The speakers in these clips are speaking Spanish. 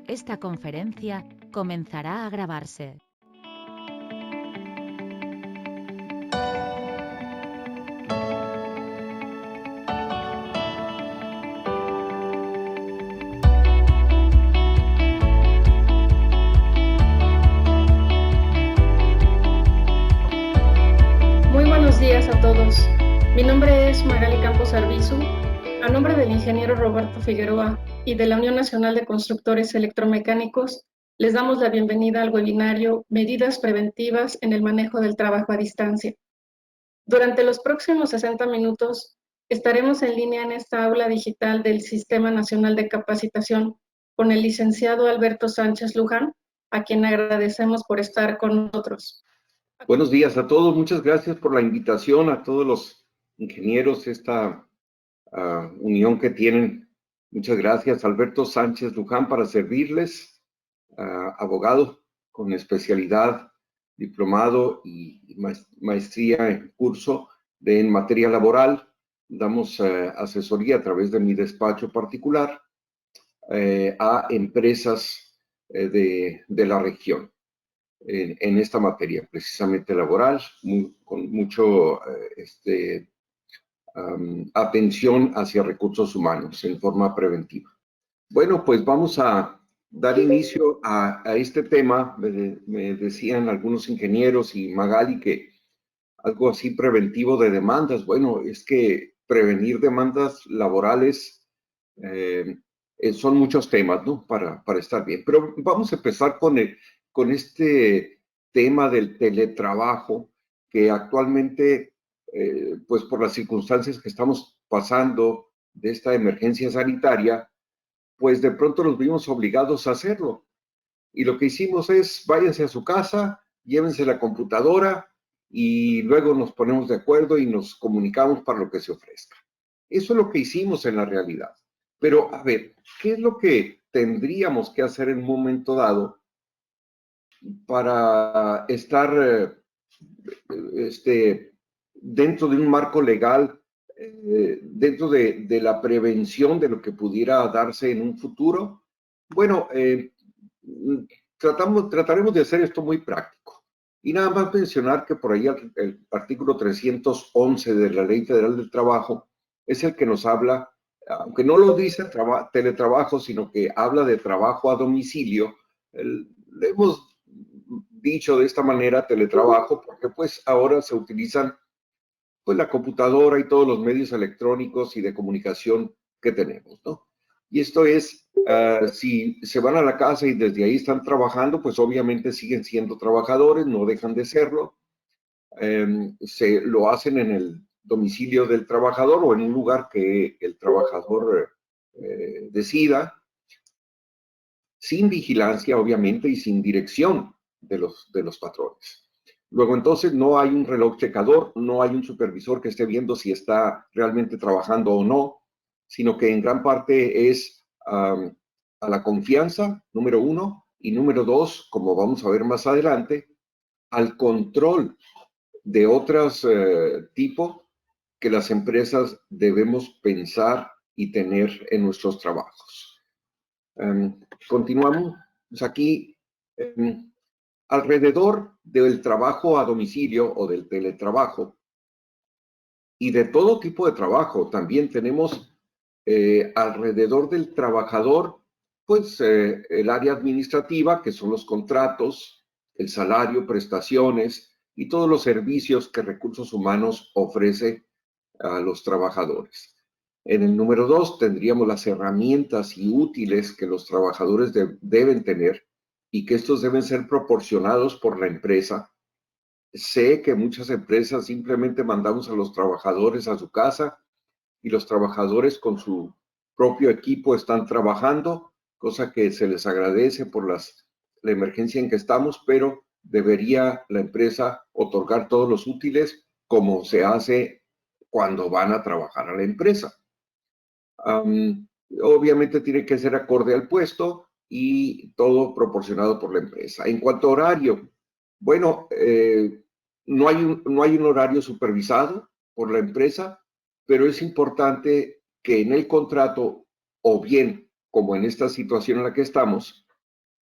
Esta conferencia comenzará a grabarse. Muy buenos días a todos. Mi nombre es Magali Campos Arbizu. A nombre del ingeniero Roberto Figueroa y de la Unión Nacional de Constructores Electromecánicos, les damos la bienvenida al webinario Medidas Preventivas en el Manejo del Trabajo a Distancia. Durante los próximos 60 minutos, estaremos en línea en esta aula digital del Sistema Nacional de Capacitación con el licenciado Alberto Sánchez Luján, a quien agradecemos por estar con nosotros. Buenos días a todos, muchas gracias por la invitación a todos los ingenieros, esta unión que tienen. Muchas gracias, Alberto Sánchez Luján, para servirles, abogado con especialidad, diplomado y maestría en curso en materia laboral. Damos asesoría a través de mi despacho particular a empresas de la región. En esta materia, precisamente laboral, con mucho atención hacia recursos humanos en forma preventiva. Bueno, pues vamos a dar inicio a este tema. Me decían algunos ingenieros y Magali que algo así preventivo de demandas. Bueno, es que prevenir demandas laborales son muchos temas, ¿no? Para estar bien. Pero vamos a empezar con este tema del teletrabajo, que actualmente, pues por las circunstancias que estamos pasando de esta emergencia sanitaria, pues de pronto nos vimos obligados a hacerlo. Y lo que hicimos es, váyanse a su casa, llévense la computadora y luego nos ponemos de acuerdo y nos comunicamos para lo que se ofrezca. Eso es lo que hicimos en la realidad. Pero, a ver, ¿qué es lo que tendríamos que hacer en un momento dado para estar dentro de un marco legal, dentro de la prevención de lo que pudiera darse en un futuro? Bueno, trataremos de hacer esto muy práctico. Y nada más mencionar que por ahí el artículo 311 de la Ley Federal del Trabajo es el que nos habla, aunque no lo dice teletrabajo, sino que habla de trabajo a domicilio. Le hemos dicho de esta manera teletrabajo porque pues ahora se utilizan pues la computadora y todos los medios electrónicos y de comunicación que tenemos, ¿no? Y esto es, si se van a la casa y desde ahí están trabajando, pues obviamente siguen siendo trabajadores, no dejan de serlo. Se lo hacen en el domicilio del trabajador o en un lugar que el trabajador decida, sin vigilancia, obviamente, y sin dirección de los patrones. Luego, entonces, no hay un reloj checador, no hay un supervisor que esté viendo si está realmente trabajando o no, sino que en gran parte es a la confianza, número uno, y número dos, como vamos a ver más adelante, al control de otros tipos que las empresas debemos pensar y tener en nuestros trabajos. Continuamos. Pues aquí, alrededor del trabajo a domicilio o del teletrabajo y de todo tipo de trabajo, también tenemos alrededor del trabajador, pues el área administrativa, que son los contratos, el salario, prestaciones y todos los servicios que Recursos Humanos ofrece a los trabajadores. En el número 2 tendríamos las herramientas y útiles que los trabajadores deben tener y que estos deben ser proporcionados por la empresa. Sé que muchas empresas simplemente mandamos a los trabajadores a su casa y los trabajadores con su propio equipo están trabajando, cosa que se les agradece por la emergencia en que estamos, pero debería la empresa otorgar todos los útiles como se hace cuando van a trabajar a la empresa. Obviamente tiene que ser acorde al puesto y todo proporcionado por la empresa. En cuanto a horario, bueno, no hay un horario supervisado por la empresa, pero es importante que en el contrato, o bien, como en esta situación en la que estamos,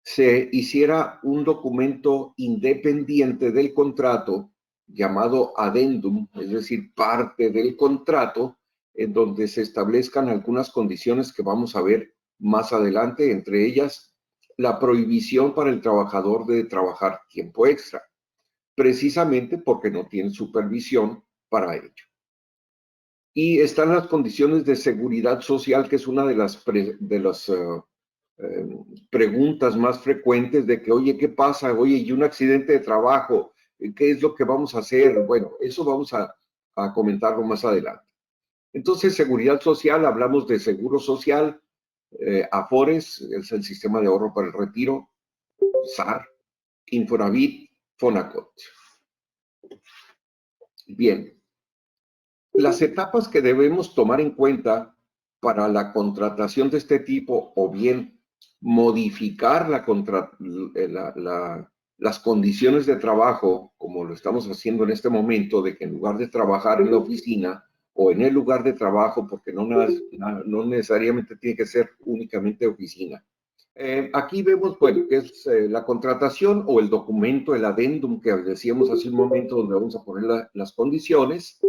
se hiciera un documento independiente del contrato llamado adendum, es decir, parte del contrato, en donde se establezcan algunas condiciones que vamos a ver más adelante, entre ellas la prohibición para el trabajador de trabajar tiempo extra, precisamente porque no tiene supervisión para ello. Y están las condiciones de seguridad social, que es una de las preguntas más frecuentes de que, oye, ¿qué pasa? Oye, y un accidente de trabajo, ¿qué es lo que vamos a hacer? Bueno, eso vamos a comentarlo más adelante. Entonces, seguridad social, hablamos de seguro social, Afores, es el sistema de ahorro para el retiro, SAR, Infonavit, Fonacot. Bien, las etapas que debemos tomar en cuenta para la contratación de este tipo, o bien modificar las condiciones de trabajo, como lo estamos haciendo en este momento, de que en lugar de trabajar en la oficina o en el lugar de trabajo, porque no necesariamente tiene que ser únicamente oficina. Aquí vemos, bueno, que es la contratación o el documento, el adendum que decíamos hace un momento, donde vamos a poner las condiciones.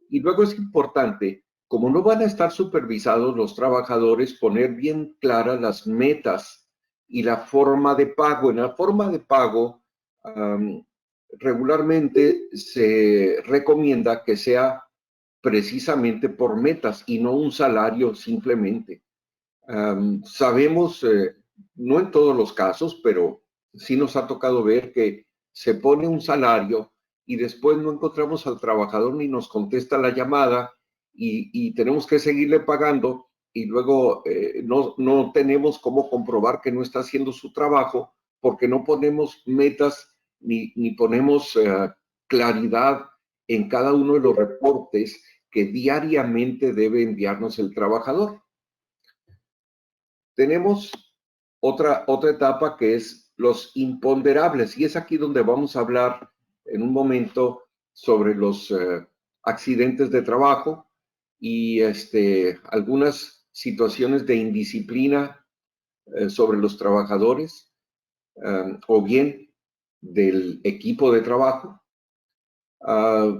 Y luego es importante, como no van a estar supervisados los trabajadores, poner bien claras las metas y la forma de pago. En la forma de pago, regularmente se recomienda que sea precisamente por metas y no un salario simplemente. Sabemos, no en todos los casos, pero sí nos ha tocado ver que se pone un salario y después no encontramos al trabajador ni nos contesta la llamada y tenemos que seguirle pagando y luego no tenemos cómo comprobar que no está haciendo su trabajo porque no ponemos metas ni ponemos claridad en cada uno de los reportes que diariamente debe enviarnos el trabajador. Tenemos otra etapa que es los imponderables, y es aquí donde vamos a hablar en un momento sobre los accidentes de trabajo y algunas situaciones de indisciplina sobre los trabajadores o bien del equipo de trabajo.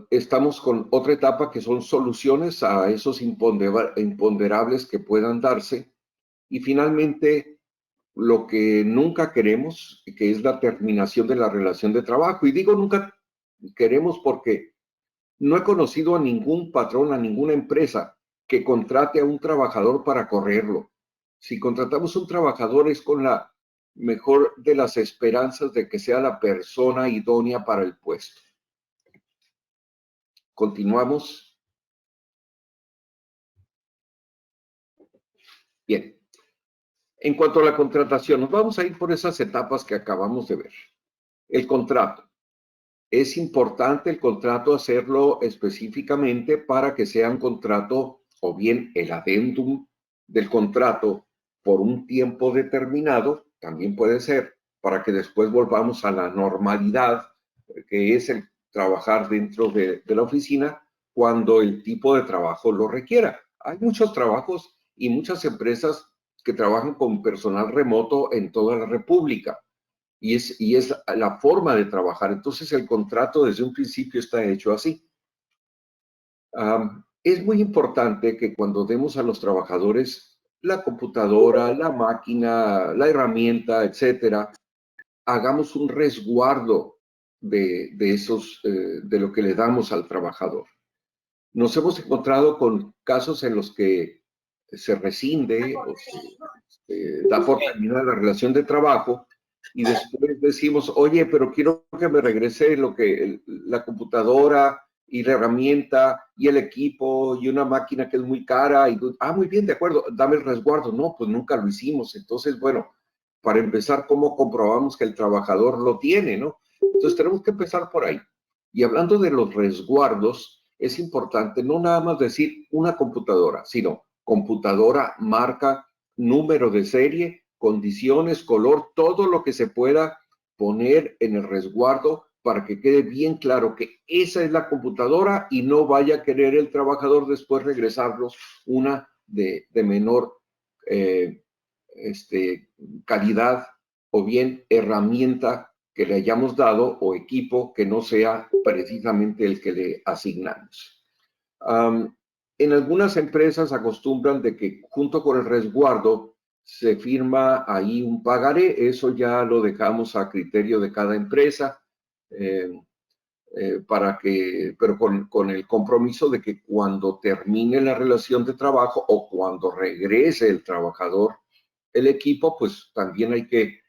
Estamos con otra etapa que son soluciones a esos imponderables que puedan darse. Y finalmente, lo que nunca queremos, que es la terminación de la relación de trabajo. Y digo nunca queremos porque no he conocido a ningún patrón, a ninguna empresa que contrate a un trabajador para correrlo. Si contratamos a un trabajador es con la mejor de las esperanzas de que sea la persona idónea para el puesto. Continuamos. Bien. En cuanto a la contratación, nos vamos a ir por esas etapas que acabamos de ver. El contrato. Es importante el contrato hacerlo específicamente para que sea un contrato o bien el adendum del contrato por un tiempo determinado, también puede ser, para que después volvamos a la normalidad, que es el trabajar dentro de la oficina cuando el tipo de trabajo lo requiera. Hay muchos trabajos y muchas empresas que trabajan con personal remoto en toda la República y es la forma de trabajar. Entonces el contrato desde un principio está hecho así. Es muy importante que cuando demos a los trabajadores la computadora, la máquina, la herramienta, etcétera, hagamos un resguardo de lo que le damos al trabajador. Nos hemos encontrado con casos en los que se rescinde o se da por terminada la relación de trabajo y después decimos, oye, pero quiero que me regrese la computadora y la herramienta y el equipo y una máquina que es muy cara. Muy bien, de acuerdo, dame el resguardo. No, pues nunca lo hicimos. Entonces, bueno, para empezar, ¿cómo comprobamos que el trabajador lo tiene, no? Entonces tenemos que empezar por ahí. Y hablando de los resguardos, es importante no nada más decir una computadora, sino computadora, marca, número de serie, condiciones, color, todo lo que se pueda poner en el resguardo para que quede bien claro que esa es la computadora y no vaya a querer el trabajador después regresarnos una de menor calidad o bien herramienta que le hayamos dado o equipo que no sea precisamente el que le asignamos. En algunas empresas acostumbran de que junto con el resguardo se firma ahí un pagaré. Eso ya lo dejamos a criterio de cada empresa, pero con el compromiso de que cuando termine la relación de trabajo o cuando regrese el trabajador, el equipo, pues también hay que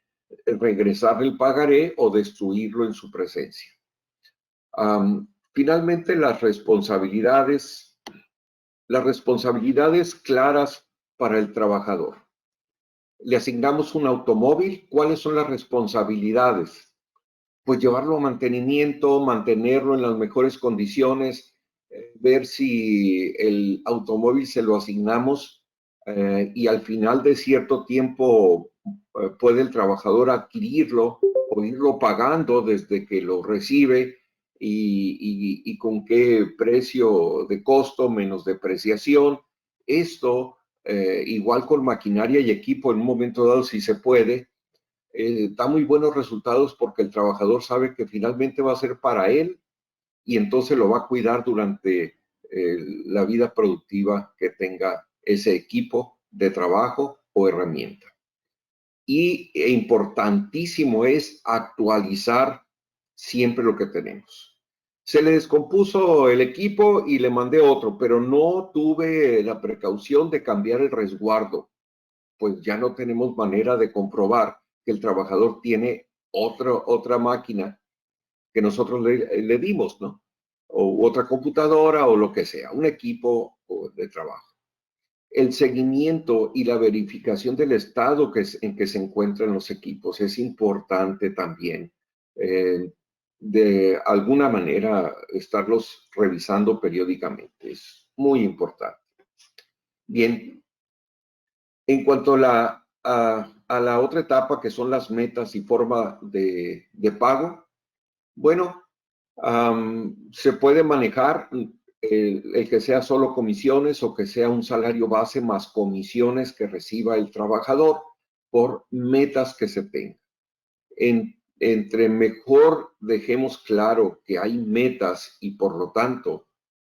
regresar el pagaré o destruirlo en su presencia. Finalmente, las responsabilidades claras para el trabajador. Le asignamos un automóvil. ¿Cuáles son las responsabilidades? Pues llevarlo a mantenimiento, mantenerlo en las mejores condiciones, ver si el automóvil se lo asignamos y al final de cierto tiempo puede el trabajador adquirirlo o irlo pagando desde que lo recibe y con qué precio de costo menos depreciación. Esto, igual con maquinaria y equipo en un momento dado, si se puede, da muy buenos resultados porque el trabajador sabe que finalmente va a ser para él y entonces lo va a cuidar durante la vida productiva que tenga ese equipo de trabajo o herramienta. Y importantísimo es actualizar siempre lo que tenemos. Se le descompuso el equipo y le mandé otro, pero no tuve la precaución de cambiar el resguardo. Pues ya no tenemos manera de comprobar que el trabajador tiene otra máquina que nosotros le dimos, ¿no? O otra computadora o lo que sea, un equipo de trabajo. El seguimiento y la verificación del estado en que se encuentran los equipos es importante también. De alguna manera, estarlos revisando periódicamente es muy importante. Bien, en cuanto a la otra etapa, que son las metas y forma de pago, bueno, se puede manejar el que sea solo comisiones o que sea un salario base más comisiones que reciba el trabajador por metas que se tengan. Entre mejor dejemos claro que hay metas y por lo tanto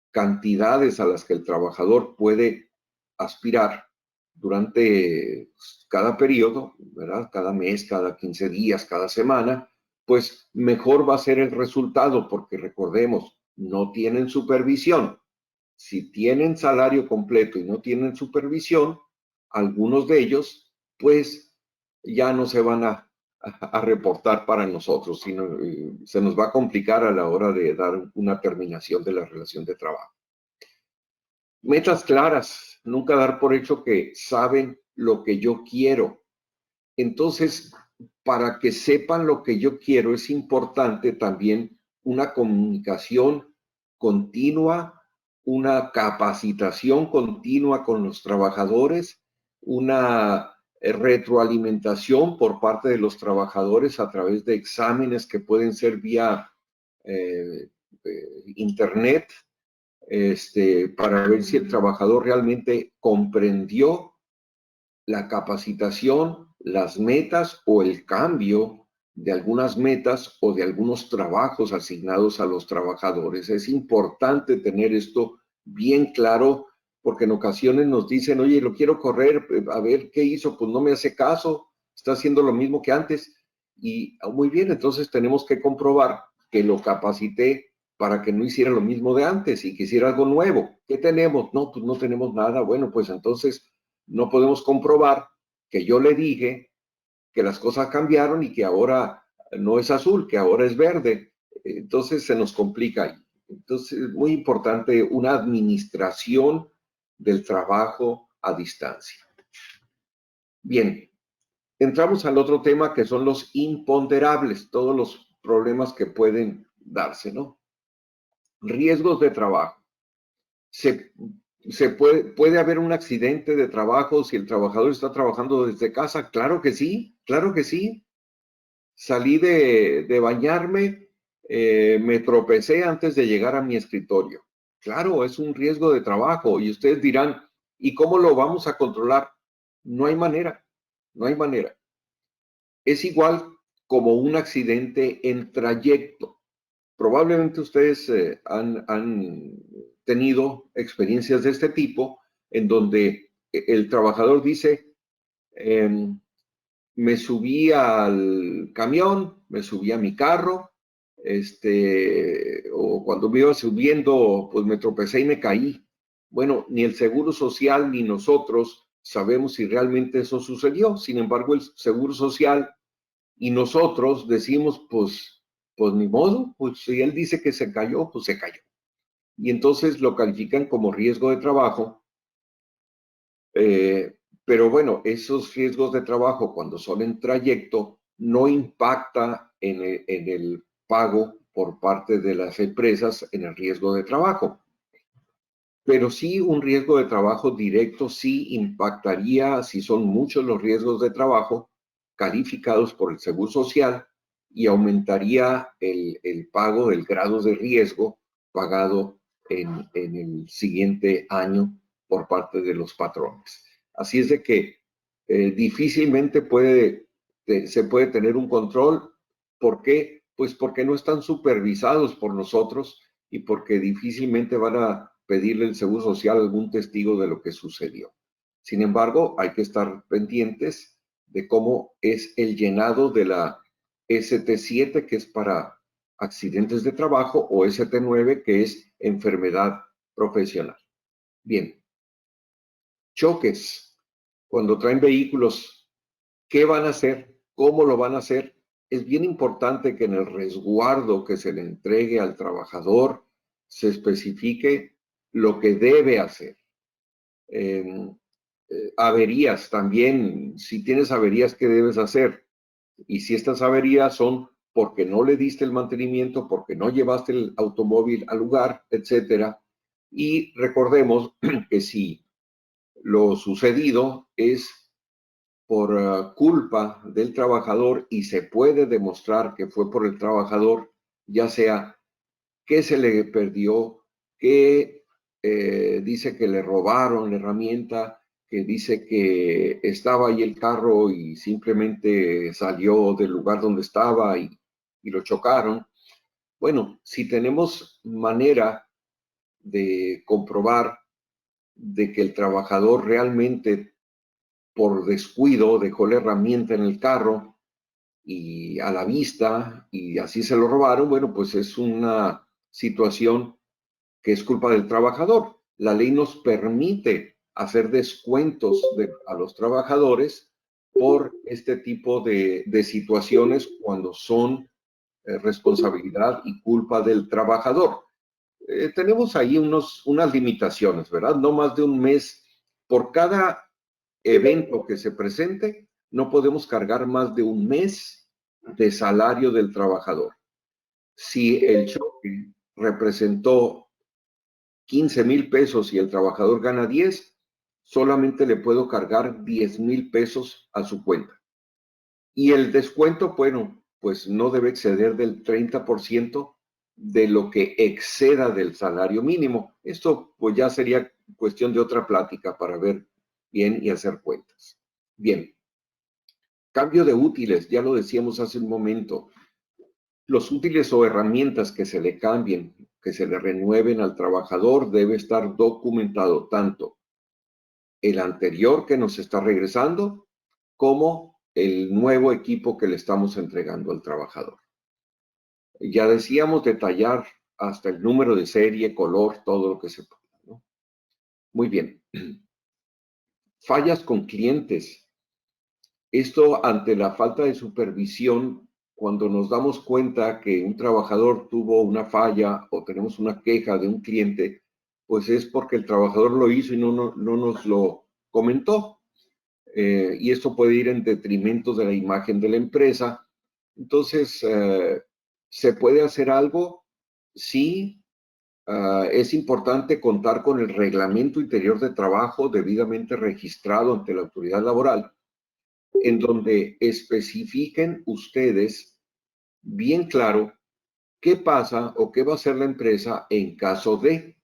cantidades a las que el trabajador puede aspirar durante cada periodo, ¿verdad? Cada mes, cada 15 días, cada semana, pues mejor va a ser el resultado, porque recordemos, no tienen supervisión. Si tienen salario completo y no tienen supervisión, algunos de ellos, pues ya no se van a reportar para nosotros, sino se nos va a complicar a la hora de dar una terminación de la relación de trabajo. Metas claras, nunca dar por hecho que saben lo que yo quiero. Entonces, para que sepan lo que yo quiero, es importante también una comunicación continua, una capacitación continua con los trabajadores, una retroalimentación por parte de los trabajadores a través de exámenes que pueden ser vía internet, para ver si el trabajador realmente comprendió la capacitación, las metas o el cambio de algunas metas o de algunos trabajos asignados a los trabajadores. Es importante tener esto bien claro porque en ocasiones nos dicen, oye, lo quiero correr, a ver qué hizo, pues no me hace caso, está haciendo lo mismo que antes. Y muy bien, entonces tenemos que comprobar que lo capacité para que no hiciera lo mismo de antes y que hiciera algo nuevo. ¿Qué tenemos? No, pues no tenemos nada. Bueno, pues entonces no podemos comprobar que yo le dije que las cosas cambiaron y que ahora no es azul, que ahora es verde. Entonces se nos complica ahí. Entonces es muy importante una administración del trabajo a distancia. Bien, entramos al otro tema que son los imponderables, todos los problemas que pueden darse, ¿no? Riesgos de trabajo. ¿Puede haber un accidente de trabajo si el trabajador está trabajando desde casa? Claro que sí, claro que sí. Salí de bañarme, me tropecé antes de llegar a mi escritorio. Claro, es un riesgo de trabajo y ustedes dirán, ¿y cómo lo vamos a controlar? No hay manera, no hay manera. es igual como un accidente en trayecto. Probablemente ustedes han tenido experiencias de este tipo en donde el trabajador dice, me subí al camión, me subí a mi carro, o cuando me iba subiendo, pues me tropecé y me caí. Bueno, ni el Seguro Social ni nosotros sabemos si realmente eso sucedió. Sin embargo, el Seguro Social y nosotros decimos, pues ni modo, pues si él dice que se cayó, pues se cayó. Y entonces lo califican como riesgo de trabajo. Pero bueno, esos riesgos de trabajo cuando son en trayecto no impacta en el pago por parte de las empresas en el riesgo de trabajo. Pero sí un riesgo de trabajo directo sí impactaría, si son muchos los riesgos de trabajo calificados por el Seguro Social, y aumentaría el pago del grado de riesgo pagado en el siguiente año por parte de los patrones. Así es de que difícilmente se puede tener un control. ¿Por qué? Pues porque no están supervisados por nosotros y porque difícilmente van a pedirle el Seguro Social algún testigo de lo que sucedió. Sin embargo, hay que estar pendientes de cómo es el llenado de la ST7, que es para accidentes de trabajo, o ST9, que es enfermedad profesional. Bien, choques. Cuando traen vehículos, ¿qué van a hacer? ¿Cómo lo van a hacer? Es bien importante que en el resguardo que se le entregue al trabajador se especifique lo que debe hacer. Averías también, si tienes averías, ¿qué debes hacer? Y si estas averías son porque no le diste el mantenimiento, porque no llevaste el automóvil al lugar, etcétera. Y recordemos que si lo sucedido es por culpa del trabajador y se puede demostrar que fue por el trabajador, ya sea que se le perdió, que dice que le robaron la herramienta, que dice que estaba ahí el carro y simplemente salió del lugar donde estaba y lo chocaron. Bueno, si tenemos manera de comprobar de que el trabajador realmente por descuido dejó la herramienta en el carro y a la vista y así se lo robaron, bueno, pues es una situación que es culpa del trabajador. La ley nos permite hacer descuentos a los trabajadores por este tipo de situaciones cuando son responsabilidad y culpa del trabajador. Tenemos ahí unas limitaciones, ¿verdad? No más de un mes por cada evento que se presente, no podemos cargar más de un mes de salario del trabajador. Si el choque representó 15,000 pesos y el trabajador gana 10, solamente le puedo cargar 10,000 pesos a su cuenta. Y el descuento, bueno, pues no debe exceder del 30% de lo que exceda del salario mínimo. Esto pues ya sería cuestión de otra plática para ver bien y hacer cuentas. Bien, cambio de útiles, ya lo decíamos hace un momento. Los útiles o herramientas que se le cambien, que se le renueven al trabajador, debe estar documentado tanto el anterior que nos está regresando como el nuevo equipo que le estamos entregando al trabajador. Ya decíamos detallar hasta el número de serie, color, todo lo que se pueda, ¿no? Muy bien. Fallas con clientes. Esto ante la falta de supervisión, cuando nos damos cuenta que un trabajador tuvo una falla o tenemos una queja de un cliente, pues es porque el trabajador lo hizo y no nos lo comentó. Y esto puede ir en detrimento de la imagen de la empresa. Entonces, ¿se puede hacer algo? Sí. Es importante contar con el reglamento interior de trabajo debidamente registrado ante la autoridad laboral, en donde especifiquen ustedes bien claro qué pasa o qué va a hacer la empresa en caso de.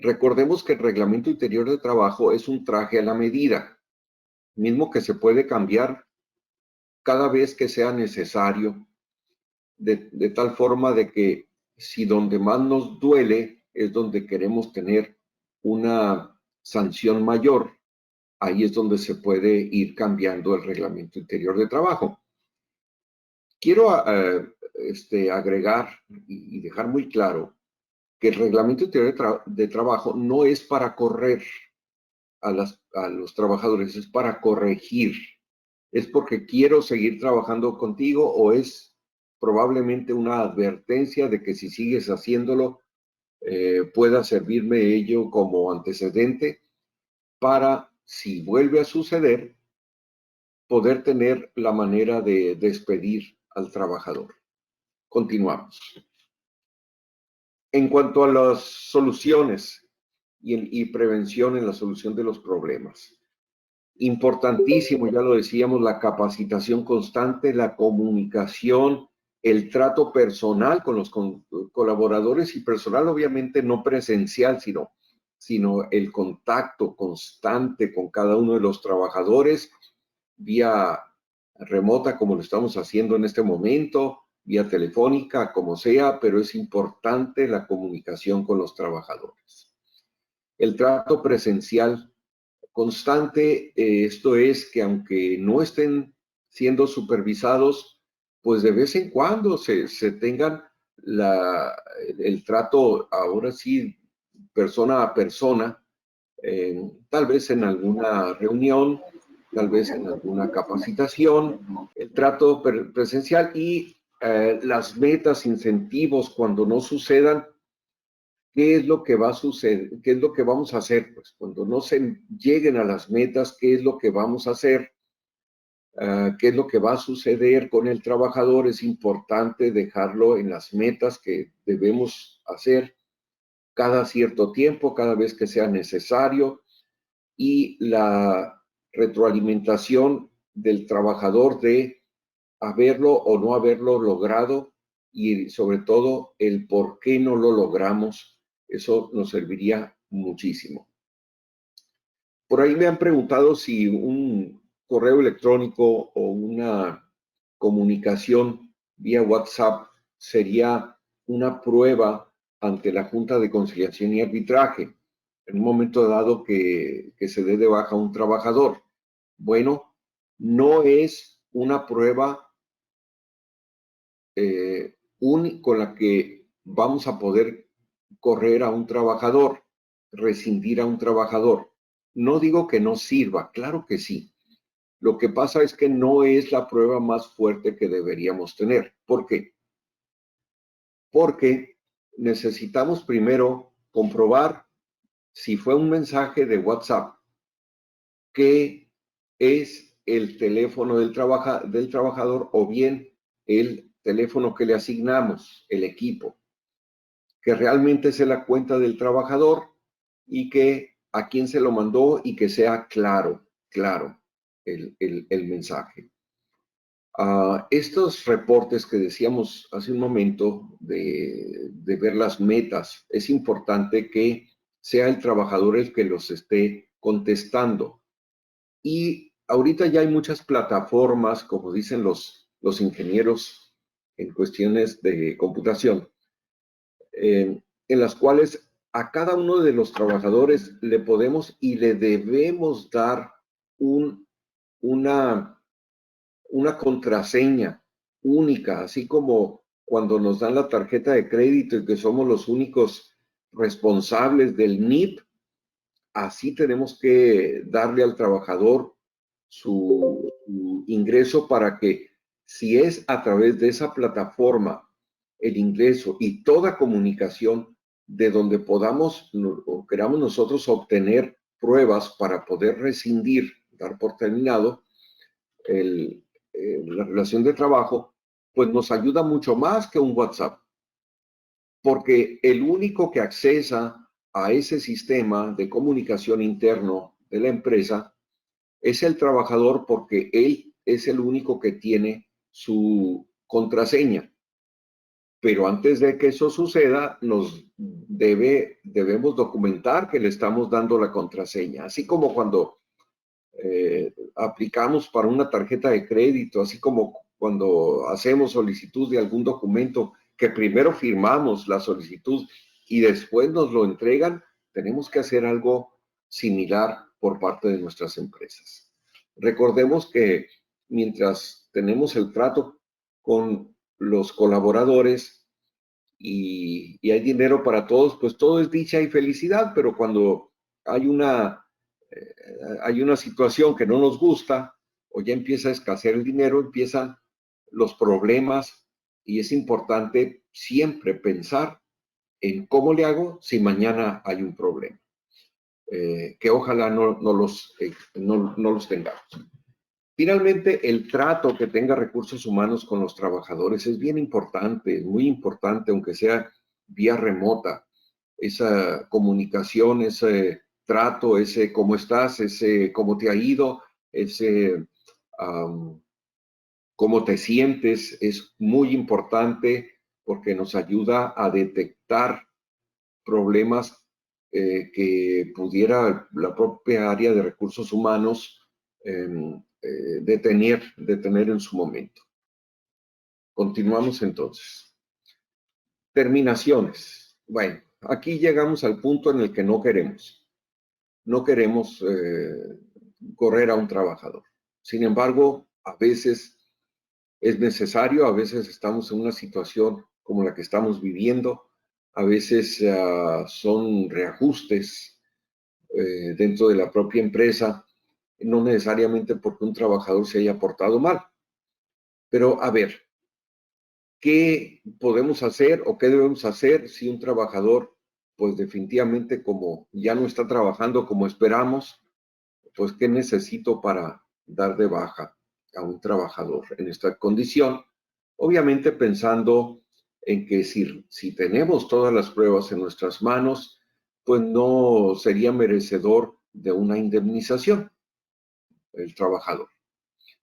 Recordemos que el reglamento interior de trabajo es un traje a la medida, mismo que se puede cambiar cada vez que sea necesario, de tal forma de que si donde más nos duele es donde queremos tener una sanción mayor, ahí es donde se puede ir cambiando el reglamento interior de trabajo. Quiero agregar y dejar muy claro que el reglamento interior de trabajo no es para correr a los trabajadores, es para corregir. ¿Es porque quiero seguir trabajando contigo o es probablemente una advertencia de que si sigues haciéndolo pueda servirme ello como antecedente para, si vuelve a suceder, poder tener la manera de despedir al trabajador? Continuamos. En cuanto a las soluciones y prevención en la solución de los problemas, importantísimo, ya lo decíamos, la capacitación constante, la comunicación, el trato personal con los colaboradores y personal, obviamente no presencial, sino el contacto constante con cada uno de los trabajadores vía remota, como lo estamos haciendo en este momento, vía telefónica, como sea, pero es importante la comunicación con los trabajadores. El trato presencial constante, esto es que aunque no estén siendo supervisados, pues de vez en cuando se tengan el trato, ahora sí, persona a persona, tal vez en alguna reunión, tal vez en alguna capacitación, el trato presencial y las metas, incentivos cuando no sucedan. ¿Qué es lo que va a suceder? ¿Qué es lo que vamos a hacer? Pues cuando no se lleguen a las metas, ¿qué es lo que vamos a hacer? ¿Qué es lo que va a suceder con el trabajador? Es importante dejarlo en las metas que debemos hacer cada cierto tiempo, cada vez que sea necesario, y la retroalimentación del trabajador de haberlo o no haberlo logrado y sobre todo el por qué no lo logramos. Eso nos serviría muchísimo. Por ahí me han preguntado si un correo electrónico o una comunicación vía WhatsApp sería una prueba ante la Junta de Conciliación y Arbitraje en un momento dado que se dé de baja un trabajador. Bueno, no es una prueba con la que vamos a poder correr a un trabajador, rescindir a un trabajador. No digo que no sirva, claro que sí. Lo que pasa es que no es la prueba más fuerte que deberíamos tener. ¿Por qué? Porque necesitamos primero comprobar si fue un mensaje de WhatsApp, que es el teléfono del trabajador o bien el teléfono que le asignamos, el equipo, que realmente sea la cuenta del trabajador y que a quién se lo mandó y que sea claro el mensaje. Estos reportes que decíamos hace un momento de ver las metas, es importante que sea el trabajador el que los esté contestando. Y ahorita ya hay muchas plataformas, como dicen los ingenieros en cuestiones de computación, en las cuales a cada uno de los trabajadores le podemos y le debemos dar una contraseña única, así como cuando nos dan la tarjeta de crédito y que somos los únicos responsables del NIP, así tenemos que darle al trabajador su ingreso para que, si es a través de esa plataforma, el ingreso y toda comunicación de donde podamos o queramos nosotros obtener pruebas para poder rescindir, dar por terminado la relación de trabajo, pues nos ayuda mucho más que un WhatsApp. Porque el único que accesa a ese sistema de comunicación interno de la empresa es el trabajador, porque él es el único que tiene su contraseña. Pero antes de que eso suceda, debemos documentar que le estamos dando la contraseña. Así como cuando aplicamos para una tarjeta de crédito, así como cuando hacemos solicitud de algún documento, que primero firmamos la solicitud y después nos lo entregan, tenemos que hacer algo similar por parte de nuestras empresas. Recordemos que mientras tenemos el trato con los colaboradores y hay dinero para todos, pues todo es dicha y felicidad, pero cuando hay una situación que no nos gusta o ya empieza a escasear el dinero, empiezan los problemas y es importante siempre pensar en cómo le hago si mañana hay un problema. Que ojalá no los tengamos. Finalmente, el trato que tenga recursos humanos con los trabajadores es bien importante, muy importante, aunque sea vía remota. Esa comunicación, ese trato, ese cómo estás, ese cómo te ha ido, ese cómo te sientes, es muy importante porque nos ayuda a detectar problemas que pudiera la propia área de recursos humanos detener en su momento. Continuamos entonces. Terminaciones. Bueno, aquí llegamos al punto en el que no queremos. No queremos correr a un trabajador. Sin embargo, a veces es necesario, a veces estamos en una situación como la que estamos viviendo, a veces son reajustes dentro de la propia empresa, no necesariamente porque un trabajador se haya portado mal. Pero a ver, ¿qué podemos hacer o qué debemos hacer si un trabajador, pues definitivamente como ya no está trabajando como esperamos, pues qué necesito para dar de baja a un trabajador en esta condición? Obviamente pensando en que si tenemos todas las pruebas en nuestras manos, pues no sería merecedor de una indemnización el trabajador.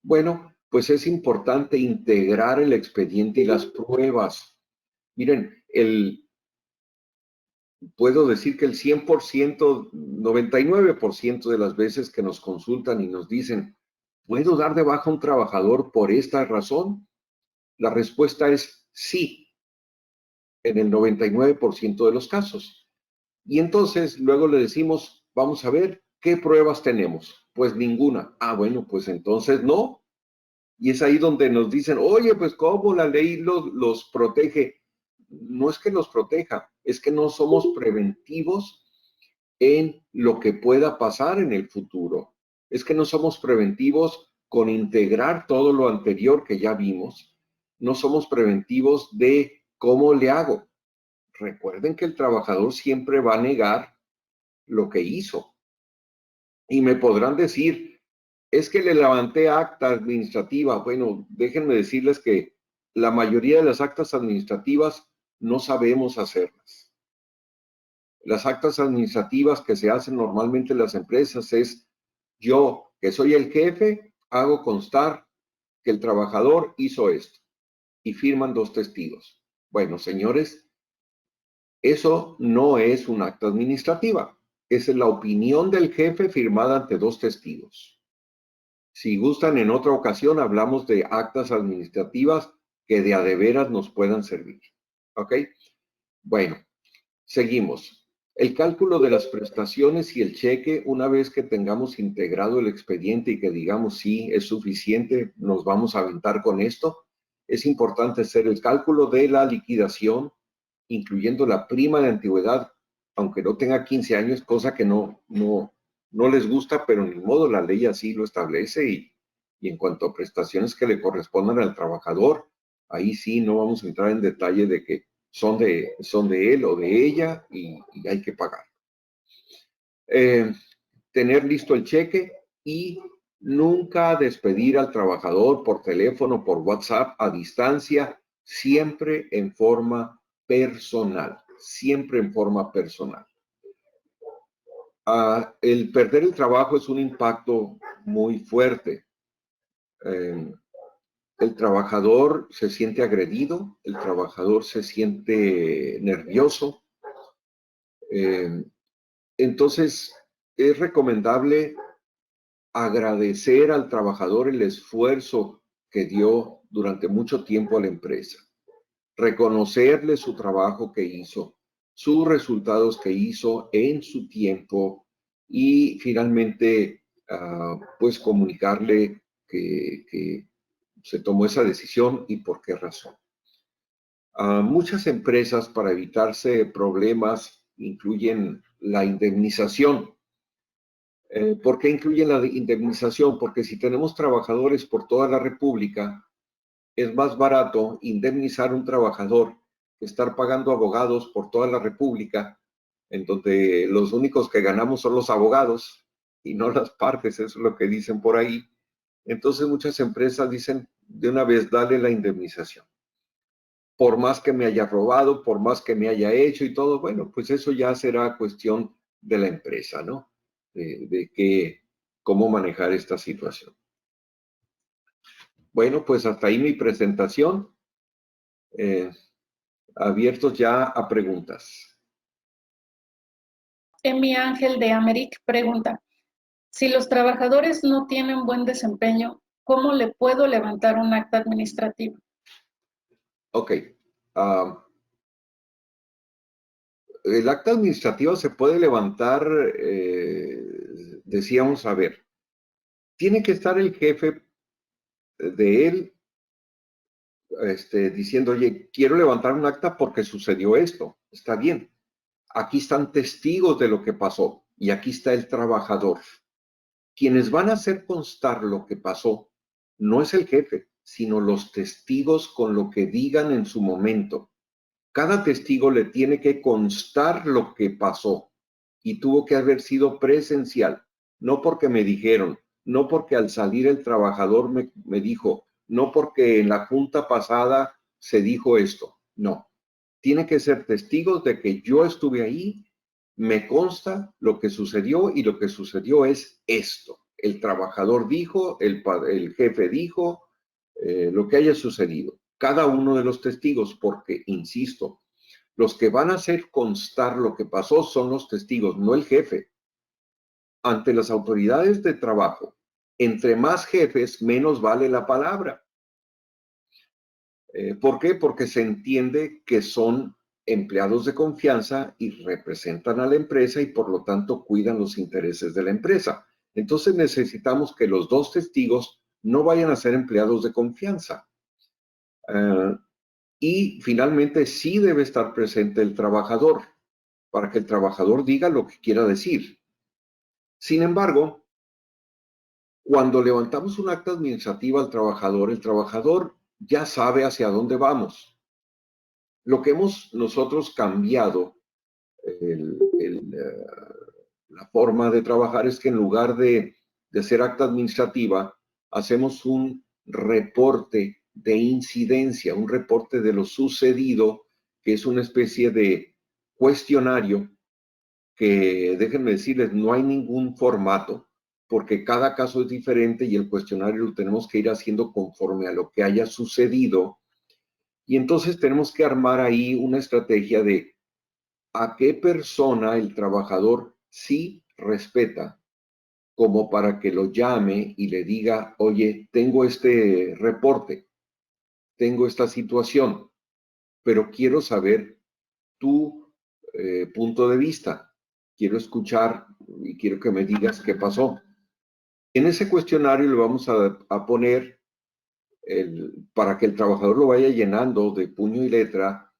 Bueno, pues es importante integrar el expediente y las pruebas. Miren, puedo decir que el 100%, 99% de las veces que nos consultan y nos dicen, ¿puedo dar de baja a un trabajador por esta razón? La respuesta es sí, en el 99% de los casos. Y entonces luego le decimos, vamos a ver, ¿qué pruebas tenemos? Pues ninguna. Ah, bueno, pues entonces no. Y es ahí donde nos dicen, oye, pues ¿cómo la ley los protege? No es que los proteja, es que no somos preventivos en lo que pueda pasar en el futuro. Es que no somos preventivos con integrar todo lo anterior que ya vimos. No somos preventivos de cómo le hago. Recuerden que el trabajador siempre va a negar lo que hizo. Y me podrán decir, es que le levanté acta administrativa. Bueno, déjenme decirles que la mayoría de las actas administrativas no sabemos hacerlas. Las actas administrativas que se hacen normalmente en las empresas es yo, que soy el jefe, hago constar que el trabajador hizo esto y firman 2 testigos. Bueno, señores, eso no es una acta administrativa. Esa es la opinión del jefe firmada ante 2 testigos. Si gustan, en otra ocasión hablamos de actas administrativas que de a de veras nos puedan servir. ¿Ok? Bueno, seguimos. El cálculo de las prestaciones y el cheque, una vez que tengamos integrado el expediente y que digamos sí, es suficiente, nos vamos a aventar con esto, es importante hacer el cálculo de la liquidación, incluyendo la prima de antigüedad, aunque no tenga 15 años, cosa que no les gusta, pero ni modo, la ley así lo establece y en cuanto a prestaciones que le correspondan al trabajador, ahí sí no vamos a entrar en detalle de que son de él o de ella y hay que pagar. Tener listo el cheque y nunca despedir al trabajador por teléfono, por WhatsApp, a distancia, siempre en forma personal, siempre en forma personal. El perder el trabajo es un impacto muy fuerte. El trabajador se siente agredido, el trabajador se siente nervioso. Entonces, es recomendable agradecer al trabajador el esfuerzo que dio durante mucho tiempo a la empresa, reconocerle su trabajo que hizo, sus resultados que hizo en su tiempo y finalmente pues comunicarle que se tomó esa decisión y por qué razón. Muchas empresas, para evitarse problemas, incluyen la indemnización. ¿Por qué incluyen la indemnización? Porque si tenemos trabajadores por toda la República, es más barato indemnizar a un trabajador que estar pagando abogados por toda la República, en donde los únicos que ganamos son los abogados y no las partes, eso es lo que dicen por ahí. Entonces muchas empresas dicen de una vez, dale la indemnización. Por más que me haya robado, por más que me haya hecho y todo, bueno, pues eso ya será cuestión de la empresa, ¿no? Cómo manejar esta situación. Bueno, pues hasta ahí mi presentación. Abiertos ya a preguntas. Emi Ángel de Americ pregunta, si los trabajadores no tienen buen desempeño, ¿cómo le puedo levantar un acta administrativa? Ok. El acta administrativa se puede levantar, decíamos, a ver, tiene que estar el jefe de él diciendo, oye, quiero levantar un acta porque sucedió esto. Está bien. Aquí están testigos de lo que pasó y aquí está el trabajador. Quienes van a hacer constar lo que pasó no es el jefe, sino los testigos con lo que digan en su momento. Cada testigo le tiene que constar lo que pasó y tuvo que haber sido presencial, no porque me dijeron, no porque al salir el trabajador me dijo, no porque en la junta pasada se dijo esto, no. Tiene que ser testigos de que yo estuve ahí, me consta lo que sucedió y lo que sucedió es esto. El trabajador dijo, el jefe dijo, lo que haya sucedido. Cada uno de los testigos, porque, insisto, los que van a hacer constar lo que pasó son los testigos, no el jefe. Ante las autoridades de trabajo, entre más jefes, menos vale la palabra. ¿Por qué? Porque se entiende que son empleados de confianza y representan a la empresa y por lo tanto cuidan los intereses de la empresa. Entonces necesitamos que los dos testigos no vayan a ser empleados de confianza. Y finalmente sí debe estar presente el trabajador para que el trabajador diga lo que quiera decir. Sin embargo, cuando levantamos un acta administrativa al trabajador, el trabajador ya sabe hacia dónde vamos. Lo que hemos nosotros cambiado, la forma de trabajar es que en lugar de hacer acta administrativa, hacemos un reporte de incidencia, un reporte de lo sucedido, que es una especie de cuestionario que, déjenme decirles, no hay ningún formato, porque cada caso es diferente y el cuestionario lo tenemos que ir haciendo conforme a lo que haya sucedido. Y entonces tenemos que armar ahí una estrategia de a qué persona el trabajador sí respeta, como para que lo llame y le diga, oye, tengo este reporte, tengo esta situación, pero quiero saber tu punto de vista. Quiero escuchar y quiero que me digas qué pasó. En ese cuestionario le vamos a poner, para que el trabajador lo vaya llenando de puño y letra,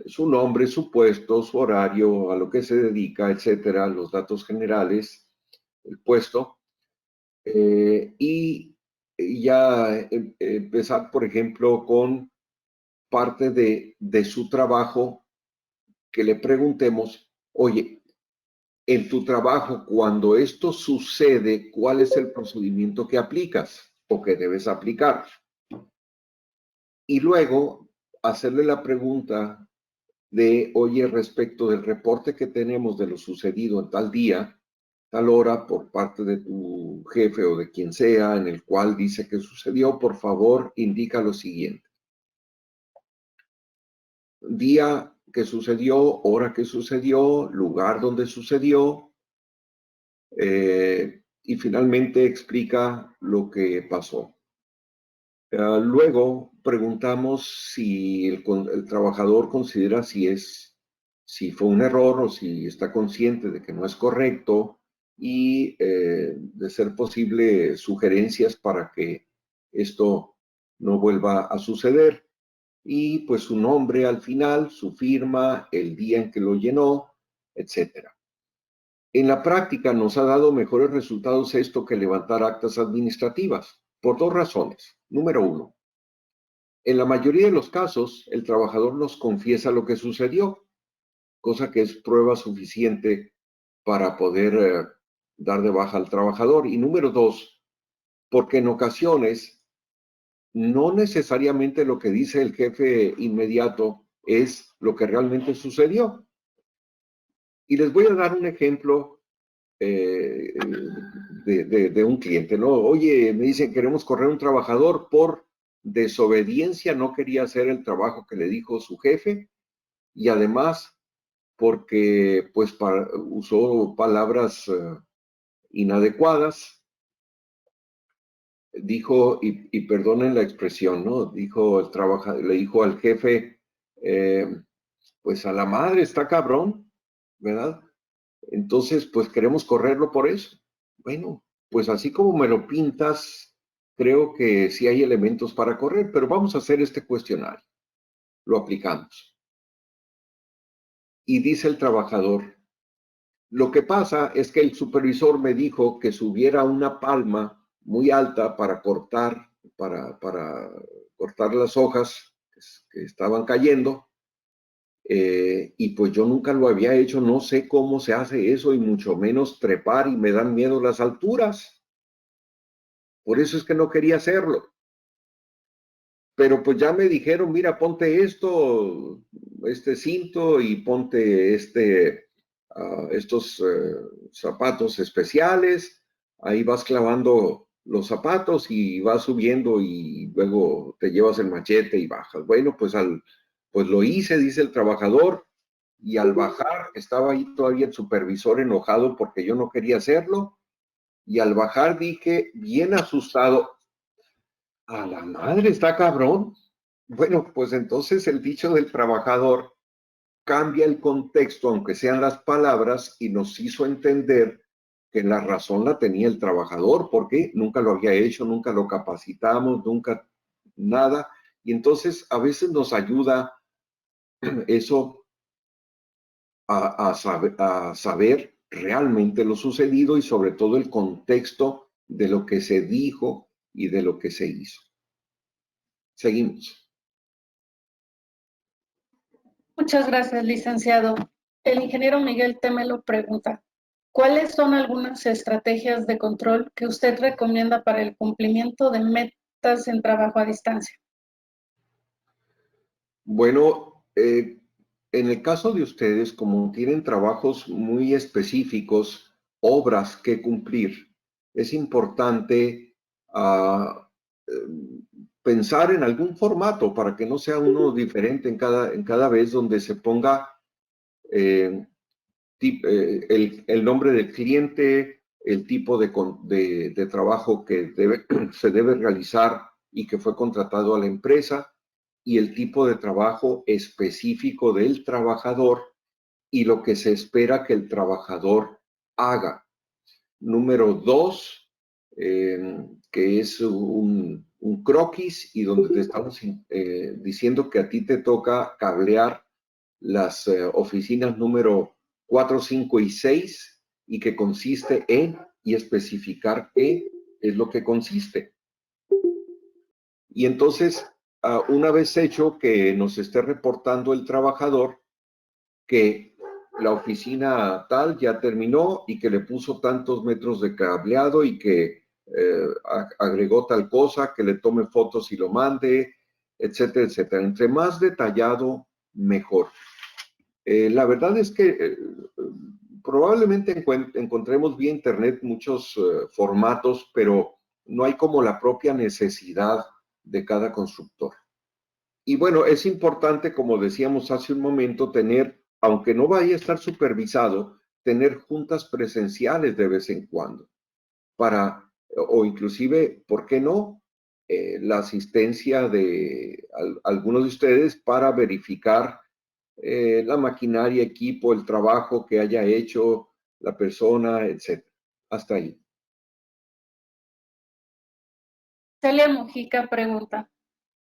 su nombre, su puesto, su horario, a lo que se dedica, etcétera, los datos generales, el puesto, y ya empezar, por ejemplo, con parte de su trabajo, que le preguntemos, oye, en tu trabajo, cuando esto sucede, ¿cuál es el procedimiento que aplicas o que debes aplicar? Y luego hacerle la pregunta de, oye, respecto del reporte que tenemos de lo sucedido en tal día, tal hora, por parte de tu jefe o de quien sea, en el cual dice que sucedió, por favor, indica lo siguiente. Día que sucedió, hora que sucedió, lugar donde sucedió, y finalmente explica lo que pasó. Luego preguntamos si el trabajador considera si fue un error o si está consciente de que no es correcto y de ser posible sugerencias para que esto no vuelva a suceder. Y pues su nombre al final, su firma, el día en que lo llenó, etcétera. En la práctica nos ha dado mejores resultados esto que levantar actas administrativas, por dos razones. Número uno, en la mayoría de los casos, el trabajador nos confiesa lo que sucedió, cosa que es prueba suficiente para poder dar de baja al trabajador. Y número dos, porque en ocasiones no necesariamente lo que dice el jefe inmediato es lo que realmente sucedió. Y les voy a dar un ejemplo de un cliente, ¿no? Oye, me dicen, queremos correr un trabajador por desobediencia, no quería hacer el trabajo que le dijo su jefe y además porque pues usó palabras inadecuadas, dijo, y perdonen la expresión, ¿no? Dijo el trabajador, le dijo al jefe, pues a la madre está cabrón, ¿verdad? Entonces, pues queremos correrlo por eso. Bueno, pues así como me lo pintas, creo que sí hay elementos para correr, pero vamos a hacer este cuestionario. Lo aplicamos. Y dice el trabajador, lo que pasa es que el supervisor me dijo que subiera una palma muy alta para cortar las hojas que estaban cayendo. Y pues yo nunca lo había hecho, no sé cómo se hace eso y mucho menos trepar y me dan miedo las alturas. Por eso es que no quería hacerlo. Pero pues ya me dijeron, mira, ponte este cinto y ponte estos zapatos especiales. Ahí vas clavando los zapatos y vas subiendo y luego te llevas el machete y bajas. Bueno, pues lo hice, dice el trabajador, y al bajar estaba ahí todavía el supervisor enojado porque yo no quería hacerlo. Y al bajar dije, bien asustado, a la madre, está cabrón. Bueno, pues entonces el dicho del trabajador cambia el contexto, aunque sean las palabras, y nos hizo entender que la razón la tenía el trabajador, porque nunca lo había hecho, nunca lo capacitamos, nunca nada. Y entonces a veces nos ayuda eso a saber realmente lo sucedido y sobre todo el contexto de lo que se dijo y de lo que se hizo. Seguimos. Muchas gracias, licenciado. El ingeniero Miguel Temelo pregunta, ¿cuáles son algunas estrategias de control que usted recomienda para el cumplimiento de metas en trabajo a distancia? Bueno, en el caso de ustedes, como tienen trabajos muy específicos, obras que cumplir, es importante pensar en algún formato para que no sea uno diferente en cada vez donde se ponga el nombre del cliente, el tipo de trabajo que se debe realizar y que fue contratado a la empresa, y el tipo de trabajo específico del trabajador y lo que se espera que el trabajador haga. Número 2, que es un croquis y donde te estamos diciendo que a ti te toca cablear las oficinas número 4, 5 y 6 y que consiste en y especificar qué es lo que consiste. Y entonces, una vez hecho que nos esté reportando el trabajador que la oficina tal ya terminó y que le puso tantos metros de cableado y que agregó tal cosa, que le tome fotos y lo mande, etcétera, etcétera. Entre más detallado, mejor. La verdad es que probablemente encontremos vía internet muchos formatos, pero no hay como la propia necesidad de cada constructor. Y bueno, es importante, como decíamos hace un momento, tener, aunque no vaya a estar supervisado, tener juntas presenciales de vez en cuando. para, o inclusive, ¿por qué no? La asistencia de algunos de ustedes para verificar la maquinaria, equipo, el trabajo que haya hecho la persona, etc. Hasta ahí. Celia Mojica pregunta,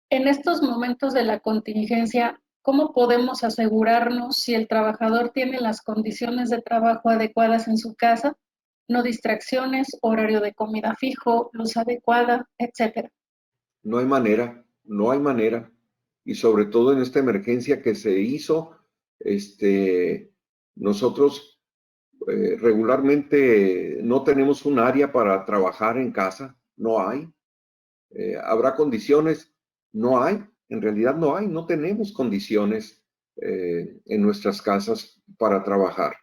en estos momentos de la contingencia, ¿cómo podemos asegurarnos si el trabajador tiene las condiciones de trabajo adecuadas en su casa? No distracciones, horario de comida fijo, luz adecuada, etcétera. No hay manera, no hay manera. Y sobre todo en esta emergencia que se hizo, nosotros regularmente no tenemos un área para trabajar en casa, no hay. ¿Habrá condiciones? No hay, en realidad no hay, no tenemos condiciones en nuestras casas para trabajar.